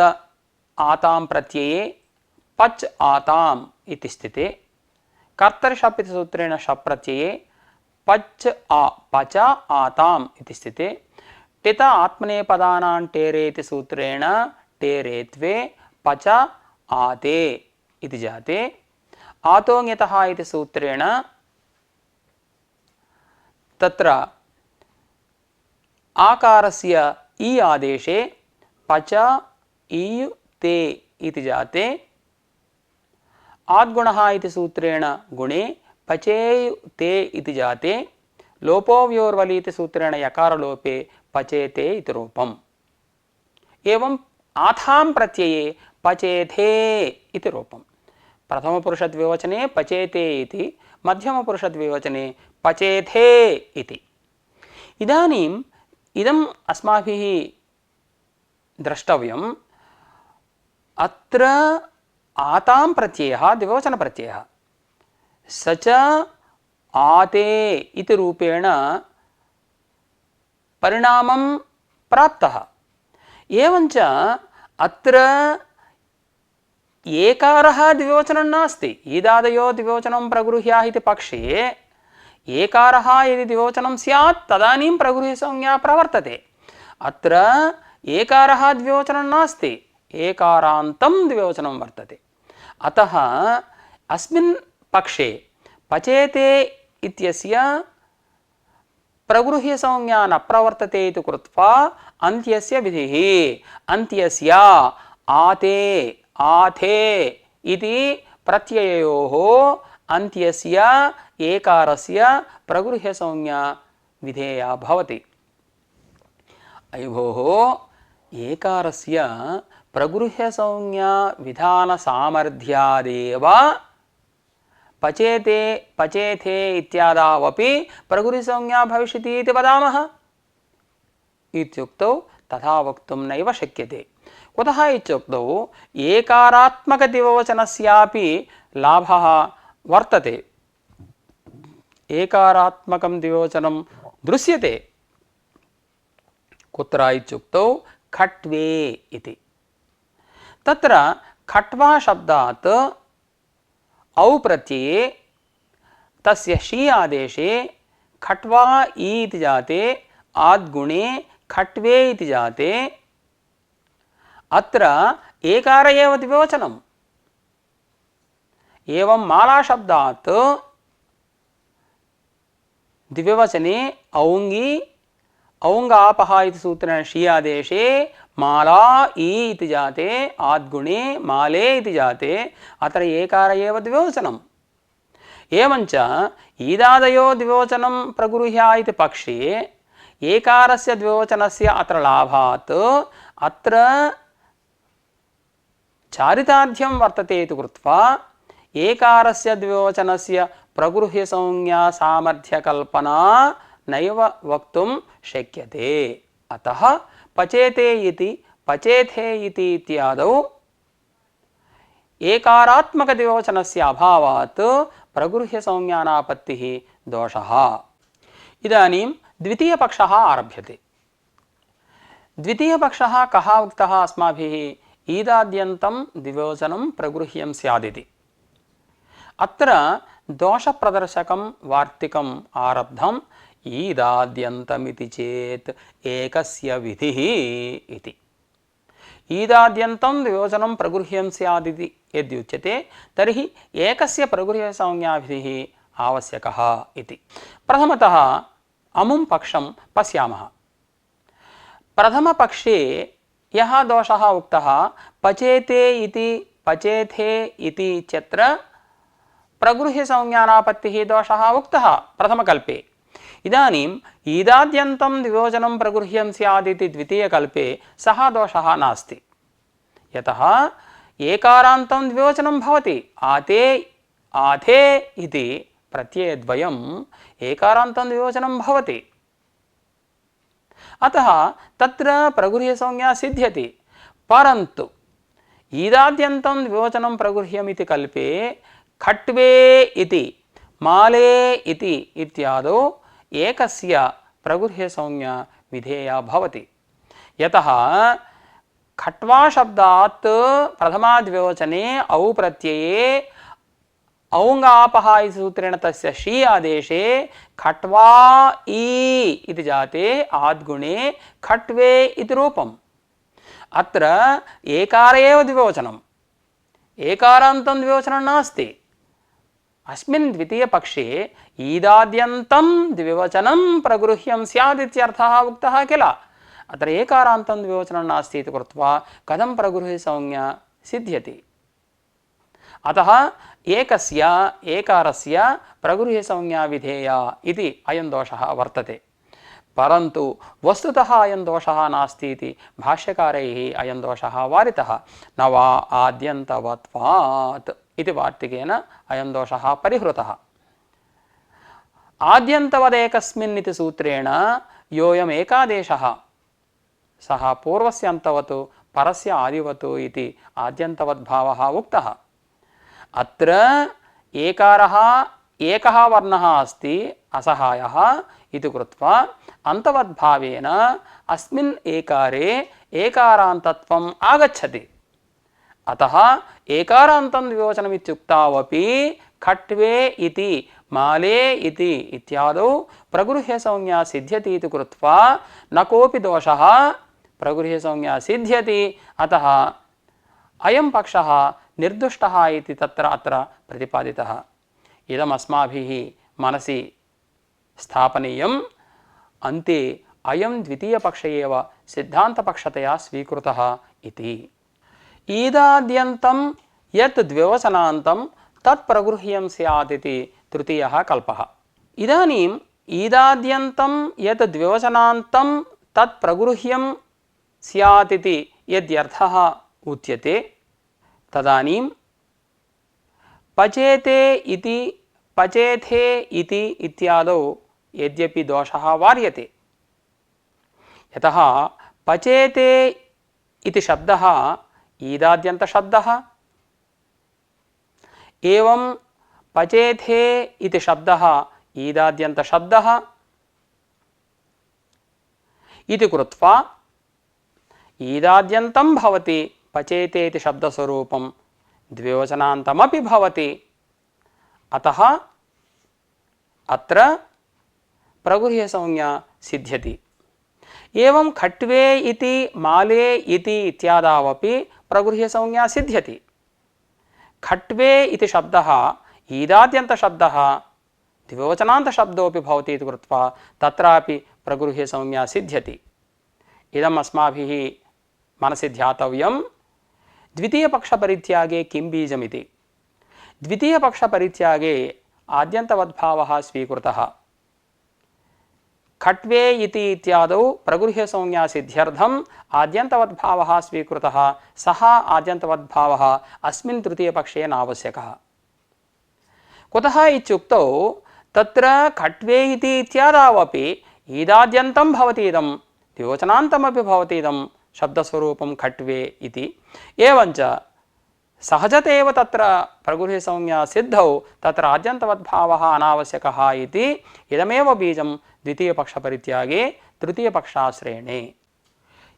आतां प्रत्यये पच आताम् इति स्थिते, कर्तरिषप् इति सूत्रेण शप् प्रत्यये पच आताम् इति स्थिते, टित आत्मनेपदानां टेरे इति सूत्रेण टेरेत्वे पच आते इति जाते, आतोऽङ्यतः इति सूत्रेण तत्र आकारस्य ई आदेशे पच ईयु ते इति जाते, आद्गुणः इति सूत्रेण गुणे पचेयु ते इति जाते, लोपोव्योर्वलि इति सूत्रेण यकारलोपे पचेते इति रूपम्। एवं आथां प्रत्यये पचेथे इति रूपम्। प्रथमपुरुषद्विवचने पचेते इति, मध्यमपुरुषद्विवचने पचेथे इति। इदानीम् इदम् अस्माभिः द्रष्टव्यम्। अत्र आतां प्रत्ययः द्विवचनप्रत्ययः, स च आते इति रूपेण परिणामं प्राप्तः। एवञ्च अत्र एकारः द्विवचनं नास्ति। ईदादयो द्विवचनं प्रगृह्याः इति पक्षे एकारः यदि द्विवचनं स्यात् तदानीं प्रगृह्यसंज्ञा प्रवर्तते। अत्र एकारः द्विवचनं नास्ति, एकारान्तं द्विवचनं वर्तते। अतः अस्मिन् पक्षे पचेते इत्यस्य प्रगृह्यसंज्ञा न प्रवर्तते इति कृत्वा अन्त्यस्य विधिः। अन्त्यस्य आते आथे इति प्रत्यययोः अन्त्यस्य एकारस्य प्रगृह्यसंज्ञा विधेया भवति। अयि भोः, एकारस्य प्रगृह्यसंज्ञा विधानसामर्थ्यादेव पचेते पचेथे इत्यादावपि प्रगृह्यसंज्ञा भविष्यति इति वदामः इत्युक्तौ तथा वक्तुं नैव शक्यते। कुतः इत्युक्तौ एकारात्मकद्विवचनस्यापि लाभः वर्तते। एकारात्मकं द्विवचनं दृश्यते। कुत्र इत्युक्तौ खट्वे इति। तत्र खट्वा शब्दात् औ प्रत्यये तस्य शी आदेशे खट्वा इति जाते, आद्गुणे खट्वे इति जाते। अत्र एकार एव द्विवचनम्। एवं मालाशब्दात् द्विवचने औङ्गी औङ्गापः इति सूत्रेण षि आदेशे माला ई इति जाते आद्गुणे माले इति जाते अत्र एकार एव द्विवचनम्। एवञ्च ईदादयो द्विवचनं प्रगृह्य इति पक्षे एकारस्य द्विवचनस्य अत्र लाभात् अत्र चारितार्थ्यं वर्तते इति कृत्वा एकारस्य द्विवचनस्य प्रगृह्यसंज्ञा सामर्थ्यकल्पना नैव वक्तुं शक्यते। अतः पचेते इति पचेथे इति इत्यादौ एकारात्मकद्विवचनस्य अभावात् प्रगृह्यसंज्ञानापत्तिः दोषः। इदानीं द्वितीयपक्षः आरभ्यते। द्वितीयपक्षः कः उक्तः अस्माभिः? ईदाद्यन्तं द्विवचनं प्रगृह्यं स्यादिति। अत्र दोषप्रदर्शकं वार्तिकम् आरब्धम् ईदाद्यन्तमिति चेत् एकस्य विधिः इति। ईदाद्यन्तं द्विवचनं प्रगृह्यं स्यादिति यद्युच्यते तर्हि एकस्य प्रगृह्यसंज्ञाविधिः आवश्यकः इति। प्रथमतः अमुं पक्षं पश्यामः। प्रथमपक्षे यः दोषः उक्तः पचेते इति पचेथे इति इत्यत्र प्रगृह्यसंज्ञानापत्तिः दोषः उक्तः प्रथमकल्पे। इदानीम् ईदाद्यन्तं द्विवचनं प्रगृह्यं स्यादिति द्वितीयकल्पे सः दोषः नास्ति। यतः एकारान्तं द्विवचनं भवति। आते आथे इति प्रत्ययद्वयम् एकारान्तं द्विवचनं भवति। अतः तत्र प्रगृह्यसंज्ञा सिद्ध्यति। परन्तु ईदाद्यन्तं द्विवचनं प्रगृह्यमिति कल्पे खट्वे इति माले इति इत्यादौ एकस्य प्रगृह्यसंज्ञा विधेया भवति। यतः खट्वा शब्दात् प्रथमाद्विवचने औ प्रत्यये औङ्गापः इति सूत्रेण तस्य षि आदेशे खट्वा ई इति जाते आद्गुणे खट्वे इति रूपम्। अत्र एकार एव द्विवचनम्, एकारान्तं द्विवचनं नास्ति। अस्मिन् द्वितीयपक्षे ईदाद्यन्तं द्विवचनं प्रगृह्यं स्यात् इत्यर्थः उक्तः किल। अत्र एकारान्तं द्विवचनं नास्ति इति कृत्वा कथं प्रगृह्यसंज्ञा सिद्ध्यति? अतः एकस्य एकारस्य प्रगृह्यसंज्ञा विधेया इति अयं दोषः वर्तते। परन्तु वस्तुतः अयं दोषः नास्ति इति भाष्यकारैः अयं दोषः वारितः। न वा आद्यन्तवत्वात् इति वार्तिकेन अयं दोषः परिहृतः। आद्यन्तवदेकस्मिन् इति सूत्रेण योऽयम् एकादेशः सः पूर्वस्य अन्तवत् परस्य आदिवत् इति आद्यन्तवद्भावः उक्तः। अत्र एकारः एकः वर्णः अस्ति असहायः इति कृत्वा अन्तवद्भावेन अस्मिन् एकारे एकारान्तत्वम् आगच्छति। अतः एकारान्तं द्विवचनमित्युक्तावपि खट्वे इति माले इति इत्यादौ प्रगृह्यसंज्ञा सिद्ध्यति इति कृत्वा न कोऽपि दोषः, प्रगृह्यसंज्ञा सिद्ध्यति। अतः अयं पक्षः निर्दुष्टः इति तत्र अत्र प्रतिपादितः। इदम् अस्माभिः मनसि स्थापनीयम्। अन्ते अयं द्वितीयपक्ष एव सिद्धान्तपक्षतया स्वीकृतः इति। ईदाद्यन्तं यत् द्विवचनान्तं तत् प्रगृह्यं स्यात् इति तृतीयः कल्पः। इदानीम् ईदाद्यन्तं यत् द्विवचनान्तं तत् प्रगृह्यं स्यात् इति यद्यर्थः उच्यते तदानीं पचेते इति पचेथे इति इत्यादौ यद्यपि दोषः वार्यते, यतः पचेते इति शब्दः ईदाद्यन्तशब्दः, एवं पचेथे इति शब्दः ईदाद्यन्तशब्दः इति कृत्वा ईदाद्यन्तं भवति पचेते इति शब्दस्वरूपं द्विवचनान्तमपि भवति। अतः अत्र प्रगृह्यसंज्ञा सिद्ध्यति। एवं खट्वे इति माले इति इत्यादावपि प्रगृह्यसंज्ञा सिद्ध्यति। खट्वे इति शब्दः ईदाद्यन्तशब्दः द्विवचनान्तशब्दोऽपि भवति इति कृत्वा तत्रापि प्रगृह्यसंज्ञा सिद्ध्यति। इदम् अस्माभिः मनसि ध्यातव्यं। द्वितीयपक्षपरित्यागे किं बीजमिति। द्वितीयपक्षपरित्यागे आद्यन्तवद्भावः स्वीकृतः। खट्वे इति इत्यादौ प्रगृह्यसंज्ञा सिद्ध्यर्थम् आद्यन्तवद्भावः स्वीकृतः। सः आद्यन्तवद्भावः अस्मिन् तृतीयपक्षे नावश्यकः। कुतः इत्युक्तौ तत्र खट्वे इति इत्यादावपि ईदाद्यन्तं भवति इदं, द्विवचनान्तमपि भवति इदं शब्दस्वरूपं खट्वे इति। एवञ्च सहजतैव तत्र प्रगृह्यसंज्ञा सिद्धौ तत्र आद्यन्तवद्भावः अनावश्यकः इति इदमेव बीजं द्वितीयपक्षपरित्यागे तृतीयपक्षाश्रयणे।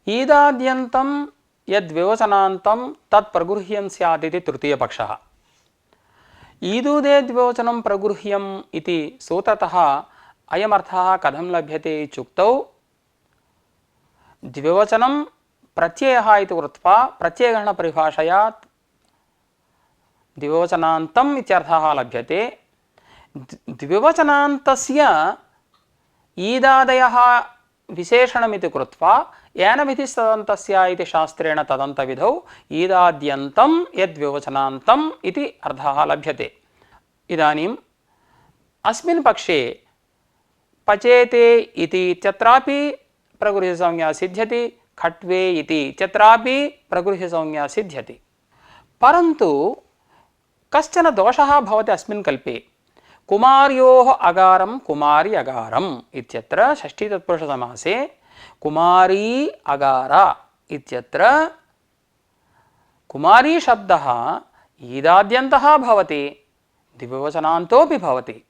ईदाद्यन्तं यद्विवचनान्तं तत् प्रगृह्यं स्यात् इति तृतीयपक्षः। ईदूदे द्विवचनं प्रगृह्यम् इति सूत्रतः अयमर्थः कथं लभ्यते इत्युक्तौ द्विवचनं प्रत्ययः इति कृत्वा प्रत्ययग्रहणपरिभाषया द्विवचनान्तम् इत्यर्थः लभ्यते। द्विवचनान्तस्य ईदादयः विशेषणमिति कृत्वा येन विधिस्तदन्तस्य इति शास्त्रेण तदन्तविधौ ईदाद्यन्तं यद्विवचनान्तम् इति अर्थः लभ्यते। इदानीम् अस्मिन् पक्षे पचेते इति इत्यत्रापि प्रगृह्यसंज्ञा सिद्ध्यति, खट्वे इति इत्यत्रापि प्रगृह्यसंज्ञा सिद्ध्यति। परन्तु कश्चन दोषः भवति अस्मिन् कल्पे। कुमार्योः अगारं कुमारी अगारम् इत्यत्र षष्ठीतत्पुरुषसमासे कुमारी अगार इत्यत्र कुमारी शब्दः ईदाद्यन्तः भवति, द्विवचनान्तोऽपि भवति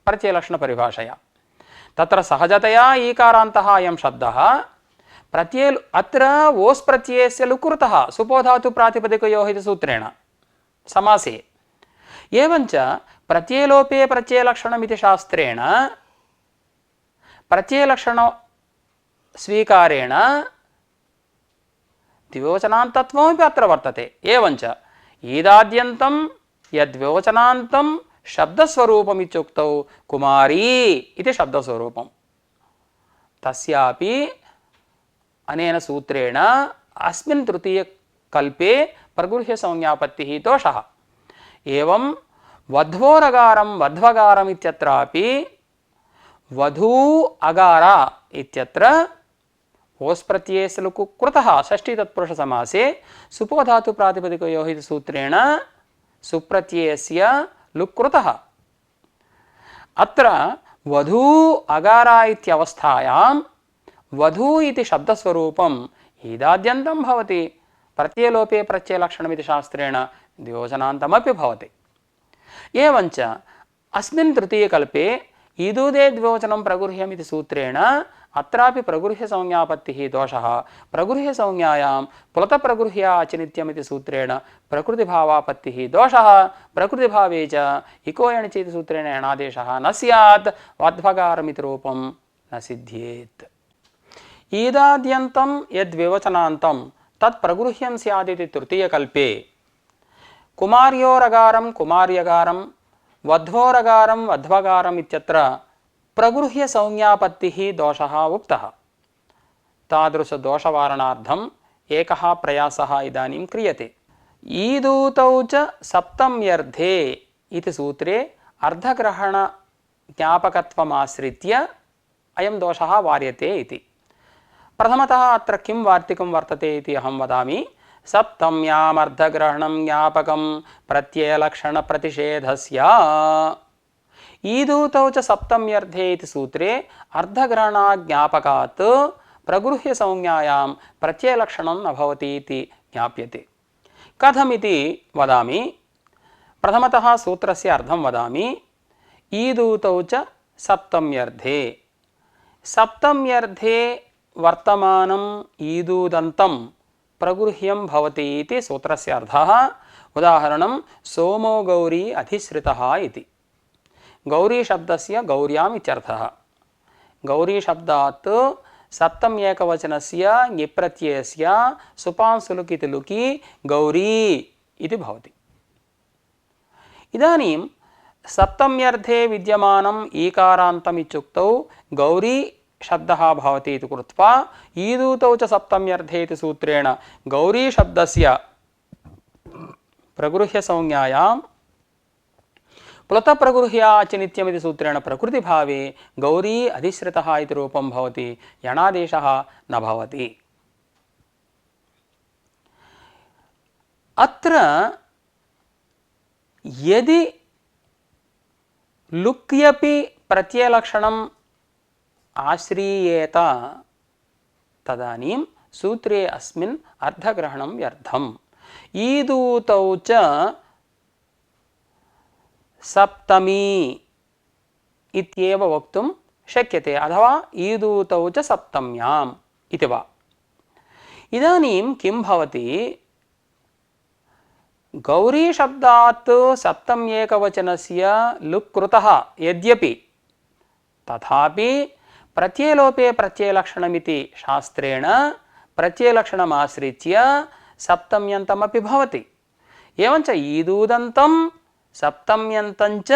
प्रत्ययलक्षणपरिभाषया। तत्र सहजतया ईकारान्तः अयं शब्दः प्रत्यय अत्र ओस् प्रत्ययस्य लुकृतः सुपोधातु प्रातिपदिकयोः इति सूत्रेण समासे। एवञ्च प्रत्ययलोपे प्रत्ययलक्षणमिति शास्त्रेण प्रत्ययलक्षणस्वीकारेण द्विवचनान्तत्वमपि अत्र वर्तते। एवञ्च ईदाद्यन्तं यद्विवचनान्तं शब्दस्वरूपमित्युक्तौ कुमारी इति शब्दस्वरूपं, तस्यापि अनेन सूत्रेण अस्मिन् तृतीयकल्पे प्रगृह्यसंज्ञापत्तिः दोषः। एवं वध्वोरगारं वध्वगारम् इत्यत्रापि वधू अगार इत्यत्र ओस् प्रत्ययस्य लुकु कृतः षष्ठीतत्पुरुषसमासे सुपोधातु प्रातिपदिकयोः इति सूत्रेण सुप्रत्ययस्य लुक् कृतः। अत्र वधू अगार इत्यवस्थायां वधू इति शब्दस्वरूपम् ईदाद्यन्तं भवति, प्रत्ययलोपे प्रत्ययलक्षणमिति शास्त्रेण द्विवचनान्तमपि भवति। एवञ्च अस्मिन् तृतीयकल्पे ईदूदे द्विवचनं प्रगृह्यमिति सूत्रेण अत्रापि प्रगृह्यसंज्ञापत्तिः दोषः। प्रगृह्यसंज्ञायां प्लुतप्रगृह्य अचिनित्यमिति सूत्रेण प्रकृतिभावापत्तिः दोषः। प्रकृतिभावे च इको एणचि इति सूत्रेण एणादेशः न स्यात्, वध्वगारमिति रूपं न सिद्ध्येत्। ईदाद्यन्तं यद्विवचनान्तं तत् प्रगृह्यं स्यादिति तृतीयकल्पे कुमार्योरगारं कुमार्यगारं वध्वोरगारं वध्वगारम् इत्यत्र प्रगृह्यसंज्ञापत्तिः दोषः उक्तः। तादृशदोषवारणार्थम् एकः प्रयासः इदानीं क्रियते। ईदूतौ च सप्तम्यर्धे इति सूत्रे अर्धग्रहणज्ञापकत्वमाश्रित्य अयं दोषः वार्यते इति। प्रथमतः अत्र किं वार्तिकं वर्तते इति अहं वदामि। सप्तम्यामर्धग्रहणं ज्ञापकं प्रत्ययलक्षणप्रतिषेधस्य। ईदूतौ च सप्तम्यर्धे इति सूत्रे अर्धग्रहणाज्ञापकात् प्रगृह्यसंज्ञायां प्रत्ययलक्षणं न भवति इति ज्ञाप्यते। कथमिति वदामि। प्रथमतः सूत्रस्य अर्थं वदामि। ईदूतौ च सप्तम्यर्धे, सप्तम्यर्धे वर्तमानम् ईदूदन्तं प्रगृह्यं भवति इति सूत्रस्य अर्थः। उदाहरणं सोमो गौरी अधिश्रितः इति। गौरी शब्दस्य गौर्याम् इत्यर्थः। गौरी शब्दात् सप्तम एकवचनस्य ङिप्रत्ययस्य सुपांसुलुक् इति लुकि गौरी इति भवति। इदानीं सप्तम्यर्थे विद्यमानम् ईकारान्तम् इत्युक्तौ गौरी शब्दः भवति इति कृत्वा ईदूतौ च सप्तम्यर्थे इति सूत्रेण गौरी शब्दस्य प्रगृह्य संज्ञायां प्लुत प्रगृह्या च नित्यमिति सूत्रेण प्रकृतिभावे गौरी अधिश्रितः इति रूपं भवति, यणादेशः न भवति। अत्र यदि लुक्यपि प्रत्ययलक्षणम् आश्रीयेत तदानीं सूत्रे अस्मिन् अर्थग्रहणं व्यर्थम्। ईदूतौ च सप्तमी इत्येव वक्तुं शक्यते, अथवा ईदूतौ च सप्तम्याम् इति वा। इदानीं किं भवति, गौरी शब्दात् सप्तम एकवचनस्य लुक् कृतः यद्यपि तथापि प्रत्ययलोपे प्रत्ययलक्षणमिति शास्त्रेण प्रत्ययलक्षणमाश्रित्य सप्तम्यन्तमपि भवति। एवञ्च ईदूदन्तं सप्तम्यन्तं च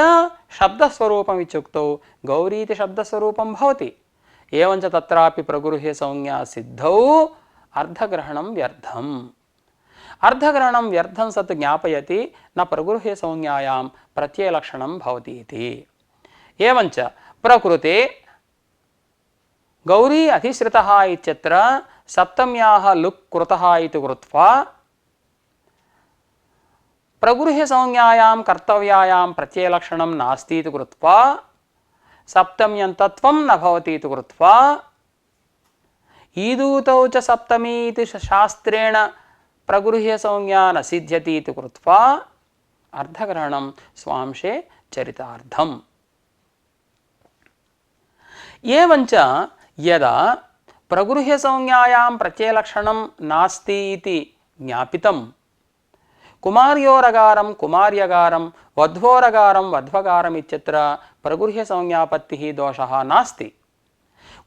शब्दस्वरूपम् इत्युक्तौ गौरी इति शब्दस्वरूपं भवति। एवञ्च तत्रापि प्रगृह्य संज्ञा सिद्धौ अर्थग्रहणं व्यर्थम्। अर्थग्रहणं व्यर्थं सत् ज्ञापयति न प्रगृह्य संज्ञायां प्रत्ययलक्षणं भवति इति। एवञ्च प्रकृते गौरी अधिश्रितः इत्यत्र सप्तम्याः लुक् कृतः इति कृत्वा प्रगृह्य संज्ञायां कर्तव्यायां प्रत्ययलक्षणं नास्ति इति कृत्वा सप्तम्यन्तत्वं न भवति इति कृत्वा ईदूतौ च सप्तमी इति शास्त्रेण प्रगृह्य संज्ञा न सिद्ध्यति इति कृत्वा अर्थग्रहणं स्वांशे चरितार्थम्। एवञ्च यदा प्रगृह्य संज्ञायां प्रत्ययलक्षणं नास्ति इति ज्ञापितं, कुमार्योरगारं कुमार्यगारं वध्वोरगारं वध्वगारम् इत्यत्र प्रगृह्य संज्ञापत्तिः दोषः नास्ति।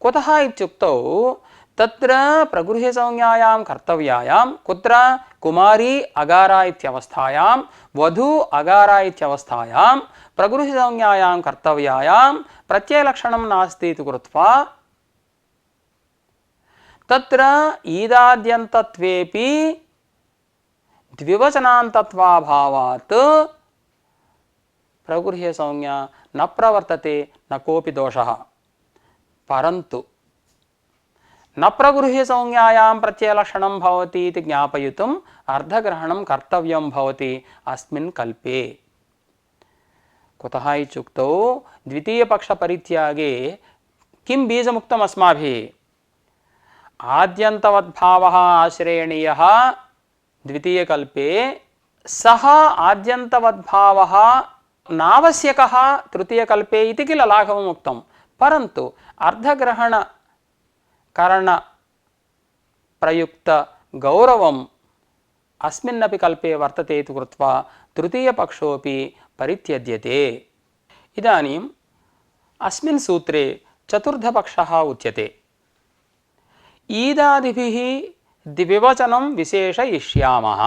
कुतः इत्युक्तौ तत्र प्रगृह्य संज्ञायां कर्तव्यायां कुत्र कुमारी अगारा इत्यवस्थायां वधू अगारा इत्यवस्थायां प्रगृह्य संज्ञायां कर्तव्यायां प्रत्ययलक्षणं नास्ति इति कृत्वा तत्र ईदाद्यन्तत्वेपि द्विवचनान्तत्वाभावात् प्रगृह्य संज्ञा न प्रवर्तते, न कोऽपि दोषः। परन्तु न प्रगृह्य संज्ञायां प्रत्ययलक्षणं भवति इति ज्ञापयितुम् अर्थग्रहणं कर्तव्यं भवति अस्मिन् कल्पे। कुतः इत्युक्तौ द्वितीयपक्षपरित्यागे किं बीजमुक्तम् अस्माभिः? आद्यन्तवद्भावः आश्रयणीयः द्वितीयकल्पे, सः आद्यन्तवद्भावः नावश्यकः तृतीयकल्पे इति किल लाघवम् उक्तं। परन्तु अर्धग्रहण करण प्रयुक्त गौरवम् अस्मिन्नपि कल्पे वर्तते इति कृत्वा तृतीयपक्षोऽपि परित्यज्यते। इदानीम् अस्मिन् सूत्रे चतुर्थपक्षः उच्यते। ईदादिभिः द्विवचनं विशेषयिष्यामः,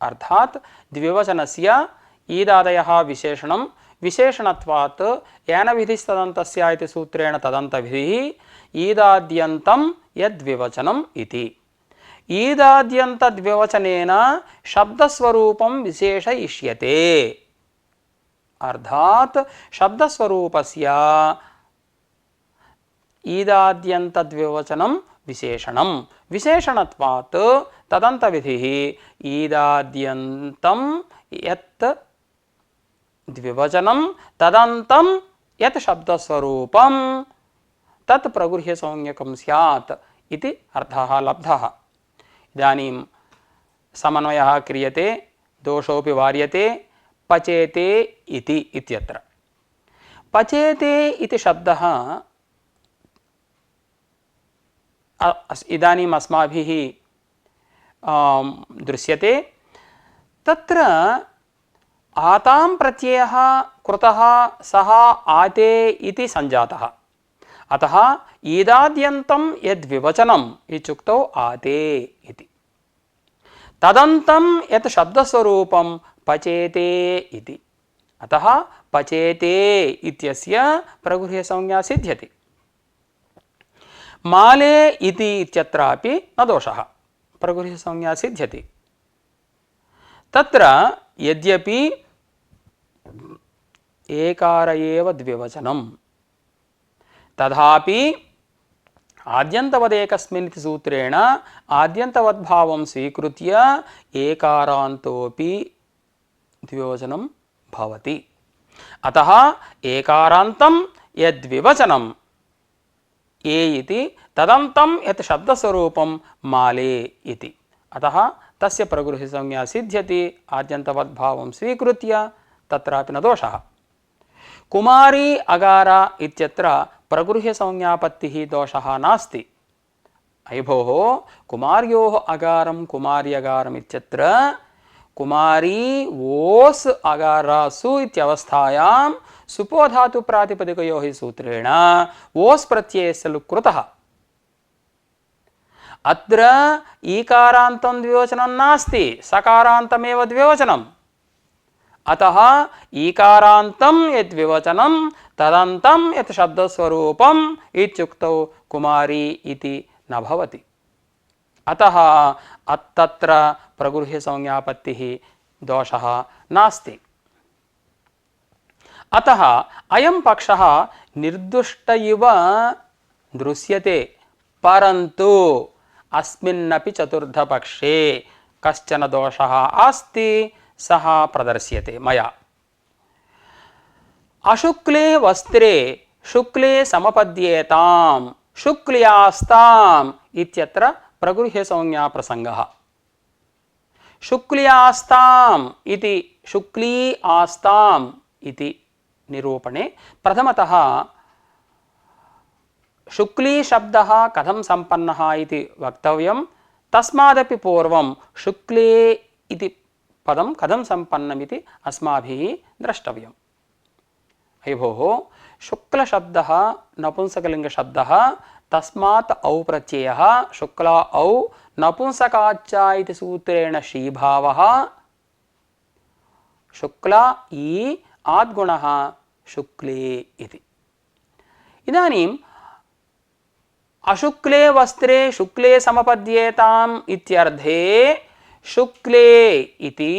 अर्थात् द्विवचनस्य ईदादयः विशेषणं विशेषणत्वात् येन विधिस्तदन्तस्य इति सूत्रेण तदन्तविधिः ईदाद्यन्तं यद्विवचनम् इति। ईदाद्यन्तद्विवचनेन शब्दस्वरूपं विशेषयिष्यते, अर्थात् शब्दस्वरूपस्य ईदाद्यन्तद्विवचनं विशेषणं विशेषणत्वात् तदन्तविधिः ईदाद्यन्तं यत् द्विवचनं तदन्तं यत् शब्दस्वरूपं तत् प्रगृह्य संज्ञकं स्यात् इति अर्थः लब्धः। इदानीं समन्वयः क्रियते, दोषोऽपि वार्यते। पचेते इति इत्यत्र पचेते इति शब्दः इदानीम् अस्माभिः दृश्यते। तत्र आतां प्रत्ययः कृतः, सः आते इति सञ्जातः। अतः ईदाद्यन्तं यद्विवचनम् इत्युक्तौ आते इति। तदन्तं यत् शब्दस्वरूपं पचेते इति। अतः पचेते इत्यस्य प्रगृह्यसंज्ञा सिद्ध्यति। माले इति इत्यत्रापि न दोषः, प्रगृह्यसंज्ञा सिद्ध्यति। तत्र यद्यपि एकार एव द्विवचनं तथापि आद्यन्तवदेकस्मिन् इति सूत्रेण आद्यन्तवद्भावं स्वीकृत्य एकारान्तोऽपि द्विवचनं भवति। अतः एकारान्तं यद्विवचनं ए इति तदन्तं यत् शब्दस्वरूपं माले इति। अतः तस्य प्रगृह्यसंज्ञा सिद्ध्यति आद्यन्तवद्भावं स्वीकृत्य, तत्रापि न दोषः। कुमारी अगार इत्यत्र प्रगृह्यसंज्ञापत्तिः दोषः नास्ति। अयि भोः, कुमार्योः अगारं कुमार्यगारम् इत्यत्र कुमारी ओस् अगारासु इत्यवस्थायां सुपोधातु प्रातिपदिकयोः सूत्रेण ओस् प्रत्ययस्य लुक् कृतः। अत्र ईकारान्तं द्विवचनं नास्ति, सकारान्तमेव द्विवचनम्। अतः ईकारान्तं यद्विवचनं तदन्तं यत् शब्दस्वरूपम् इत्युक्तौ कुमारी इति न भवति। अतः अत्र प्रगृह्यसंज्ञापत्तिः दोषः नास्ति। अतः अयं पक्षः निर्दुष्ट इव दृश्यते, परन्तु अस्मिन्नपि चतुर्थपक्षे कश्चन दोषः अस्ति, सः प्रदर्श्यते मया। अशुक्ले वस्त्रे शुक्ले समपद्येतां शुक्ल्यास्ताम् इत्यत्र प्रगृह्यसंज्ञा प्रसंगः। शुक्ल्यास्ताम् इति शुक्ली आस्ताम् इति निरूपणे प्रथमतः शुक्ली शब्दः कथं सम्पन्नः इति वक्तव्यं। तस्मादपि पूर्वं शुक्ले इति पदं कथं सम्पन्नमिति अस्माभिः द्रष्टव्यम्। अयि भोः, शुक्लशब्दः नपुंसकलिङ्गशब्दः, तस्मात् औ प्रत्ययः शुक्ला औ नपुंसकाच्च इति सूत्रेण शीभावः, शुक्ला ई आद्गुणः शुक्ले इति। इदानीम् अशुक्ले वस्त्रे शुक्ले समपद्येताम् इत्यर्थे शुक्ले इति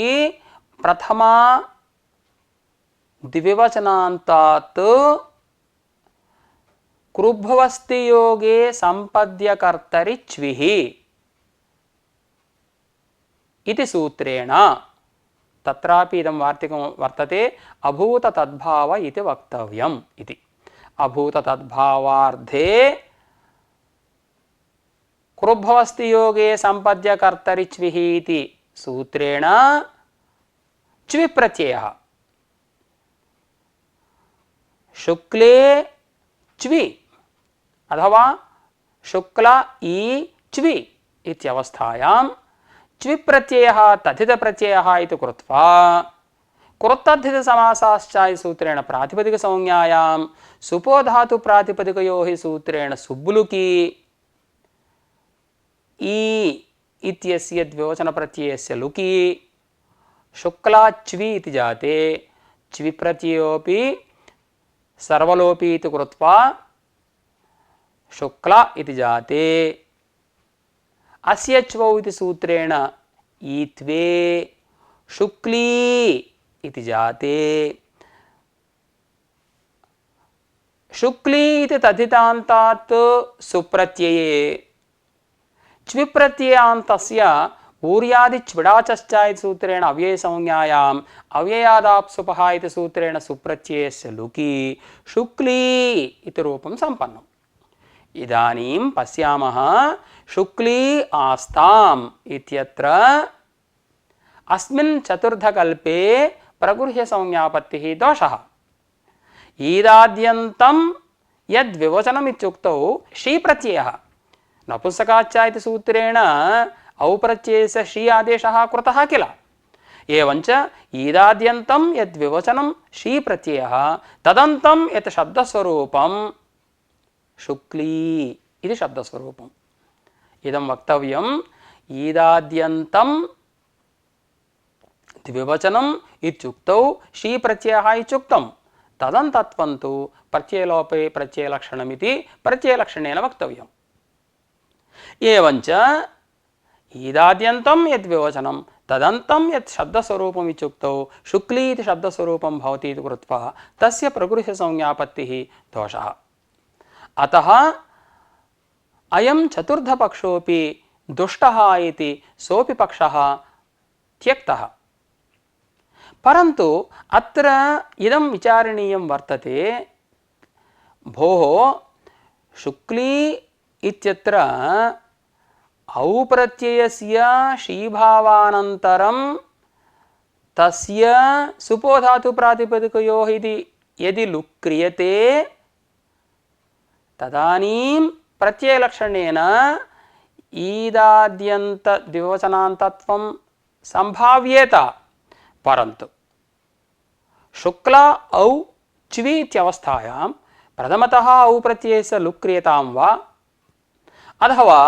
प्रथमा द्विवचनान्तात् कृभ्वस्तियोगे सम्पद्यकर्तरि च्विः इति सूत्रेण तत्रापि इदं वार्तिकं वर्तते, अभूत तद्भाव इति वक्तव्यम् इति। अभूत तद्भावार्थे कृभ्वस्तियोगे सम्पद्यकर्तरि च्विः इति सूत्रेण च्वि प्रत्ययः शुक्ले च्वि अथवा शुक्ल ई च्वि इत्यवस्थायां च्वि प्रत्ययः तथित प्रत्ययः इति कृत्वा कृत्तद्धित समासाश्च सूत्रेण प्रातिपदिक संज्ञायां सुपोधातु प्रातिपदिकयोः सूत्रेण सुब्लुकी ई इत्यस्य द्विवचन प्रत्ययस्य लुकी शुक्ला च्वि इति जाते च्वि प्रत्ययोपि सर्वलोपी इति कृत्वा शुक्ला इति जाते अस्य च्वौ इति सूत्रेण ईत्वे शुक्ली इति जाते शुक्ली इति तथितान्तात् सुप्रत्यये च्वि प्रत्ययान्तस्य ऊर्यादि च्विडाचश्च इति सूत्रेण अव्यय संज्ञायाम् अव्ययादाप्सुपः इति सूत्रेण सुप्रत्ययस्य लुकी शुक्ली इति रूपं सम्पन्नम्। इदानीं पश्यामः शुक्ली आस्ताम् इत्यत्र अस्मिन् चतुर्थकल्पे प्रगृह्य संज्ञापत्तिः दोषः। ईदाद्यन्तं यद्विवचनम् इत्युक्तौ शी प्रत्ययः नपुंसकाच्च इति सूत्रेण औ प्रत्ययस्य शी आदेशः कृतः किल। एवञ्च ईदाद्यन्तं यद्विवचनं शी प्रत्ययः तदन्तं यत् शब्दस्वरूपं शुक्ली इति शब्दस्वरूपम् इदं वक्तव्यम् ईदाद्यन्तं द्विवचनम् इत्युक्तौ शी प्रत्ययः इत्युक्तं तदन्तत्वं तु प्रत्ययलोपे प्रत्ययलक्षणमिति प्रत्ययलक्षणेन वक्तव्यम् एवञ्च ईदाद्यन्तं यद्विवचनं तदन्तं यत् शब्दस्वरूपम् इत्युक्तौ शुक्ली इति शब्दस्वरूपं भवति इति कृत्वा तस्य प्रगृह्यसंज्ञापत्तिः दोषः अतः अयं चतुर्थपक्षोऽपि दुष्टः इति सोऽपि पक्षः त्यक्तः परन्तु अत्र इदं विचारणीयं वर्तते भोः शुक्ली इत्यत्र औप्रत्ययस्य शीभावानन्तरं तस्य सुपोधातुप्रातिपदिकयोः इति यदि लुक् क्रियते तदानीं प्रत्ययलक्षणेन ईदाद्यन्त द्विवचनान्तत्वं सम्भाव्येत परन्तु शुक्ल औ च्वि इत्यवस्थायां प्रथमतः औ प्रत्ययस्य लुक् क्रियतां वा अथवा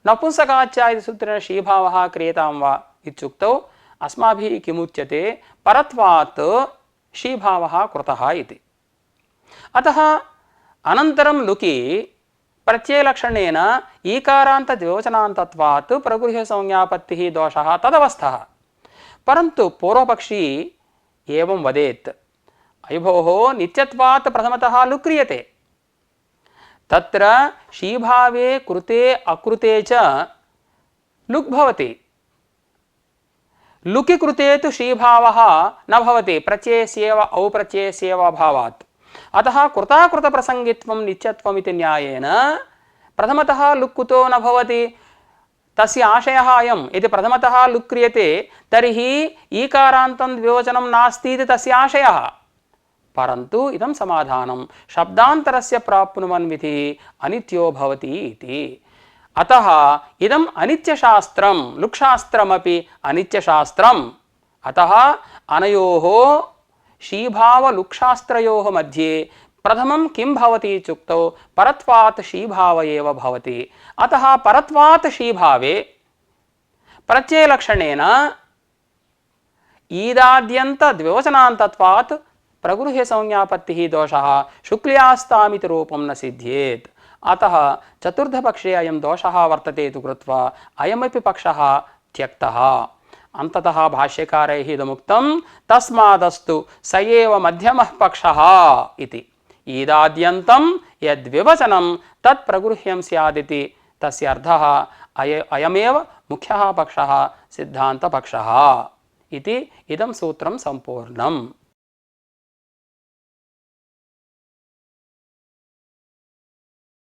नपुंसकाच्च इति सूत्रेण शीभावः क्रियतां वा इत्युक्तौ अस्माभिः किमुच्यते परत्वात् शीभावः कृतः इति अतः अनन्तरं लुकि प्रत्ययलक्षणेन ईकारान्त द्विवचनान्तत्वात् प्रगृह्यसंज्ञापत्तिः दोषः तदवस्थः परन्तु पूर्वपक्षी एवं वदेत् अयि भोः नित्यत्वात् प्रथमतः लुक् क्रियते तत्र शीभावे कृते अकृते च लुक् भवति लुकि कृते तु शीभावः न भवति प्रत्ययस्यैव औ प्रत्ययस्यैव अभावात् अतः कृताकृतप्रसङ्गित्वं नित्यत्वम् इति न्यायेन प्रथमतः लुक् कुतो न भवति तस्य आशयः अयं यदि प्रथमतः लुक् क्रियते तर्हि ईकारान्तं द्विवचनं नास्ति इति तस्य आशयः परन्तु इदं समाधानं शब्दान्तरस्य प्राप्नुवन् विधिः अनित्यो भवति इति अतः इदम् अनित्यशास्त्रं लुक्शास्त्रमपि अनित्यशास्त्रम् अतः अनयोः शीभावलुक्शास्त्रयोः मध्ये प्रथमं किं भवति इत्युक्तौ परत्वात् शीभाव एव भवति अतः परत्वात् शीभावे प्रत्ययलक्षणेन ईदाद्यन्त द्विवचनान्तत्वात् प्रगृह्यसंज्ञापत्तिः दोषः शुक्ल्यास्तामिति रूपं न सिद्ध्येत् अतः चतुर्थपक्षे अयं दोषः वर्तते इति कृत्वा अयमपि पक्षः त्यक्तः अन्ततः भाष्यकारैः इदमुक्तं तस्मादस्तु स एव मध्यमः पक्षः इति ईदाद्यन्तं यद्विवचनं तत् प्रगृह्यं स्यादिति तस्य अर्थः अयमेव मुख्यः पक्षः सिद्धान्तपक्षः इति इदं सूत्रं सम्पूर्णम्।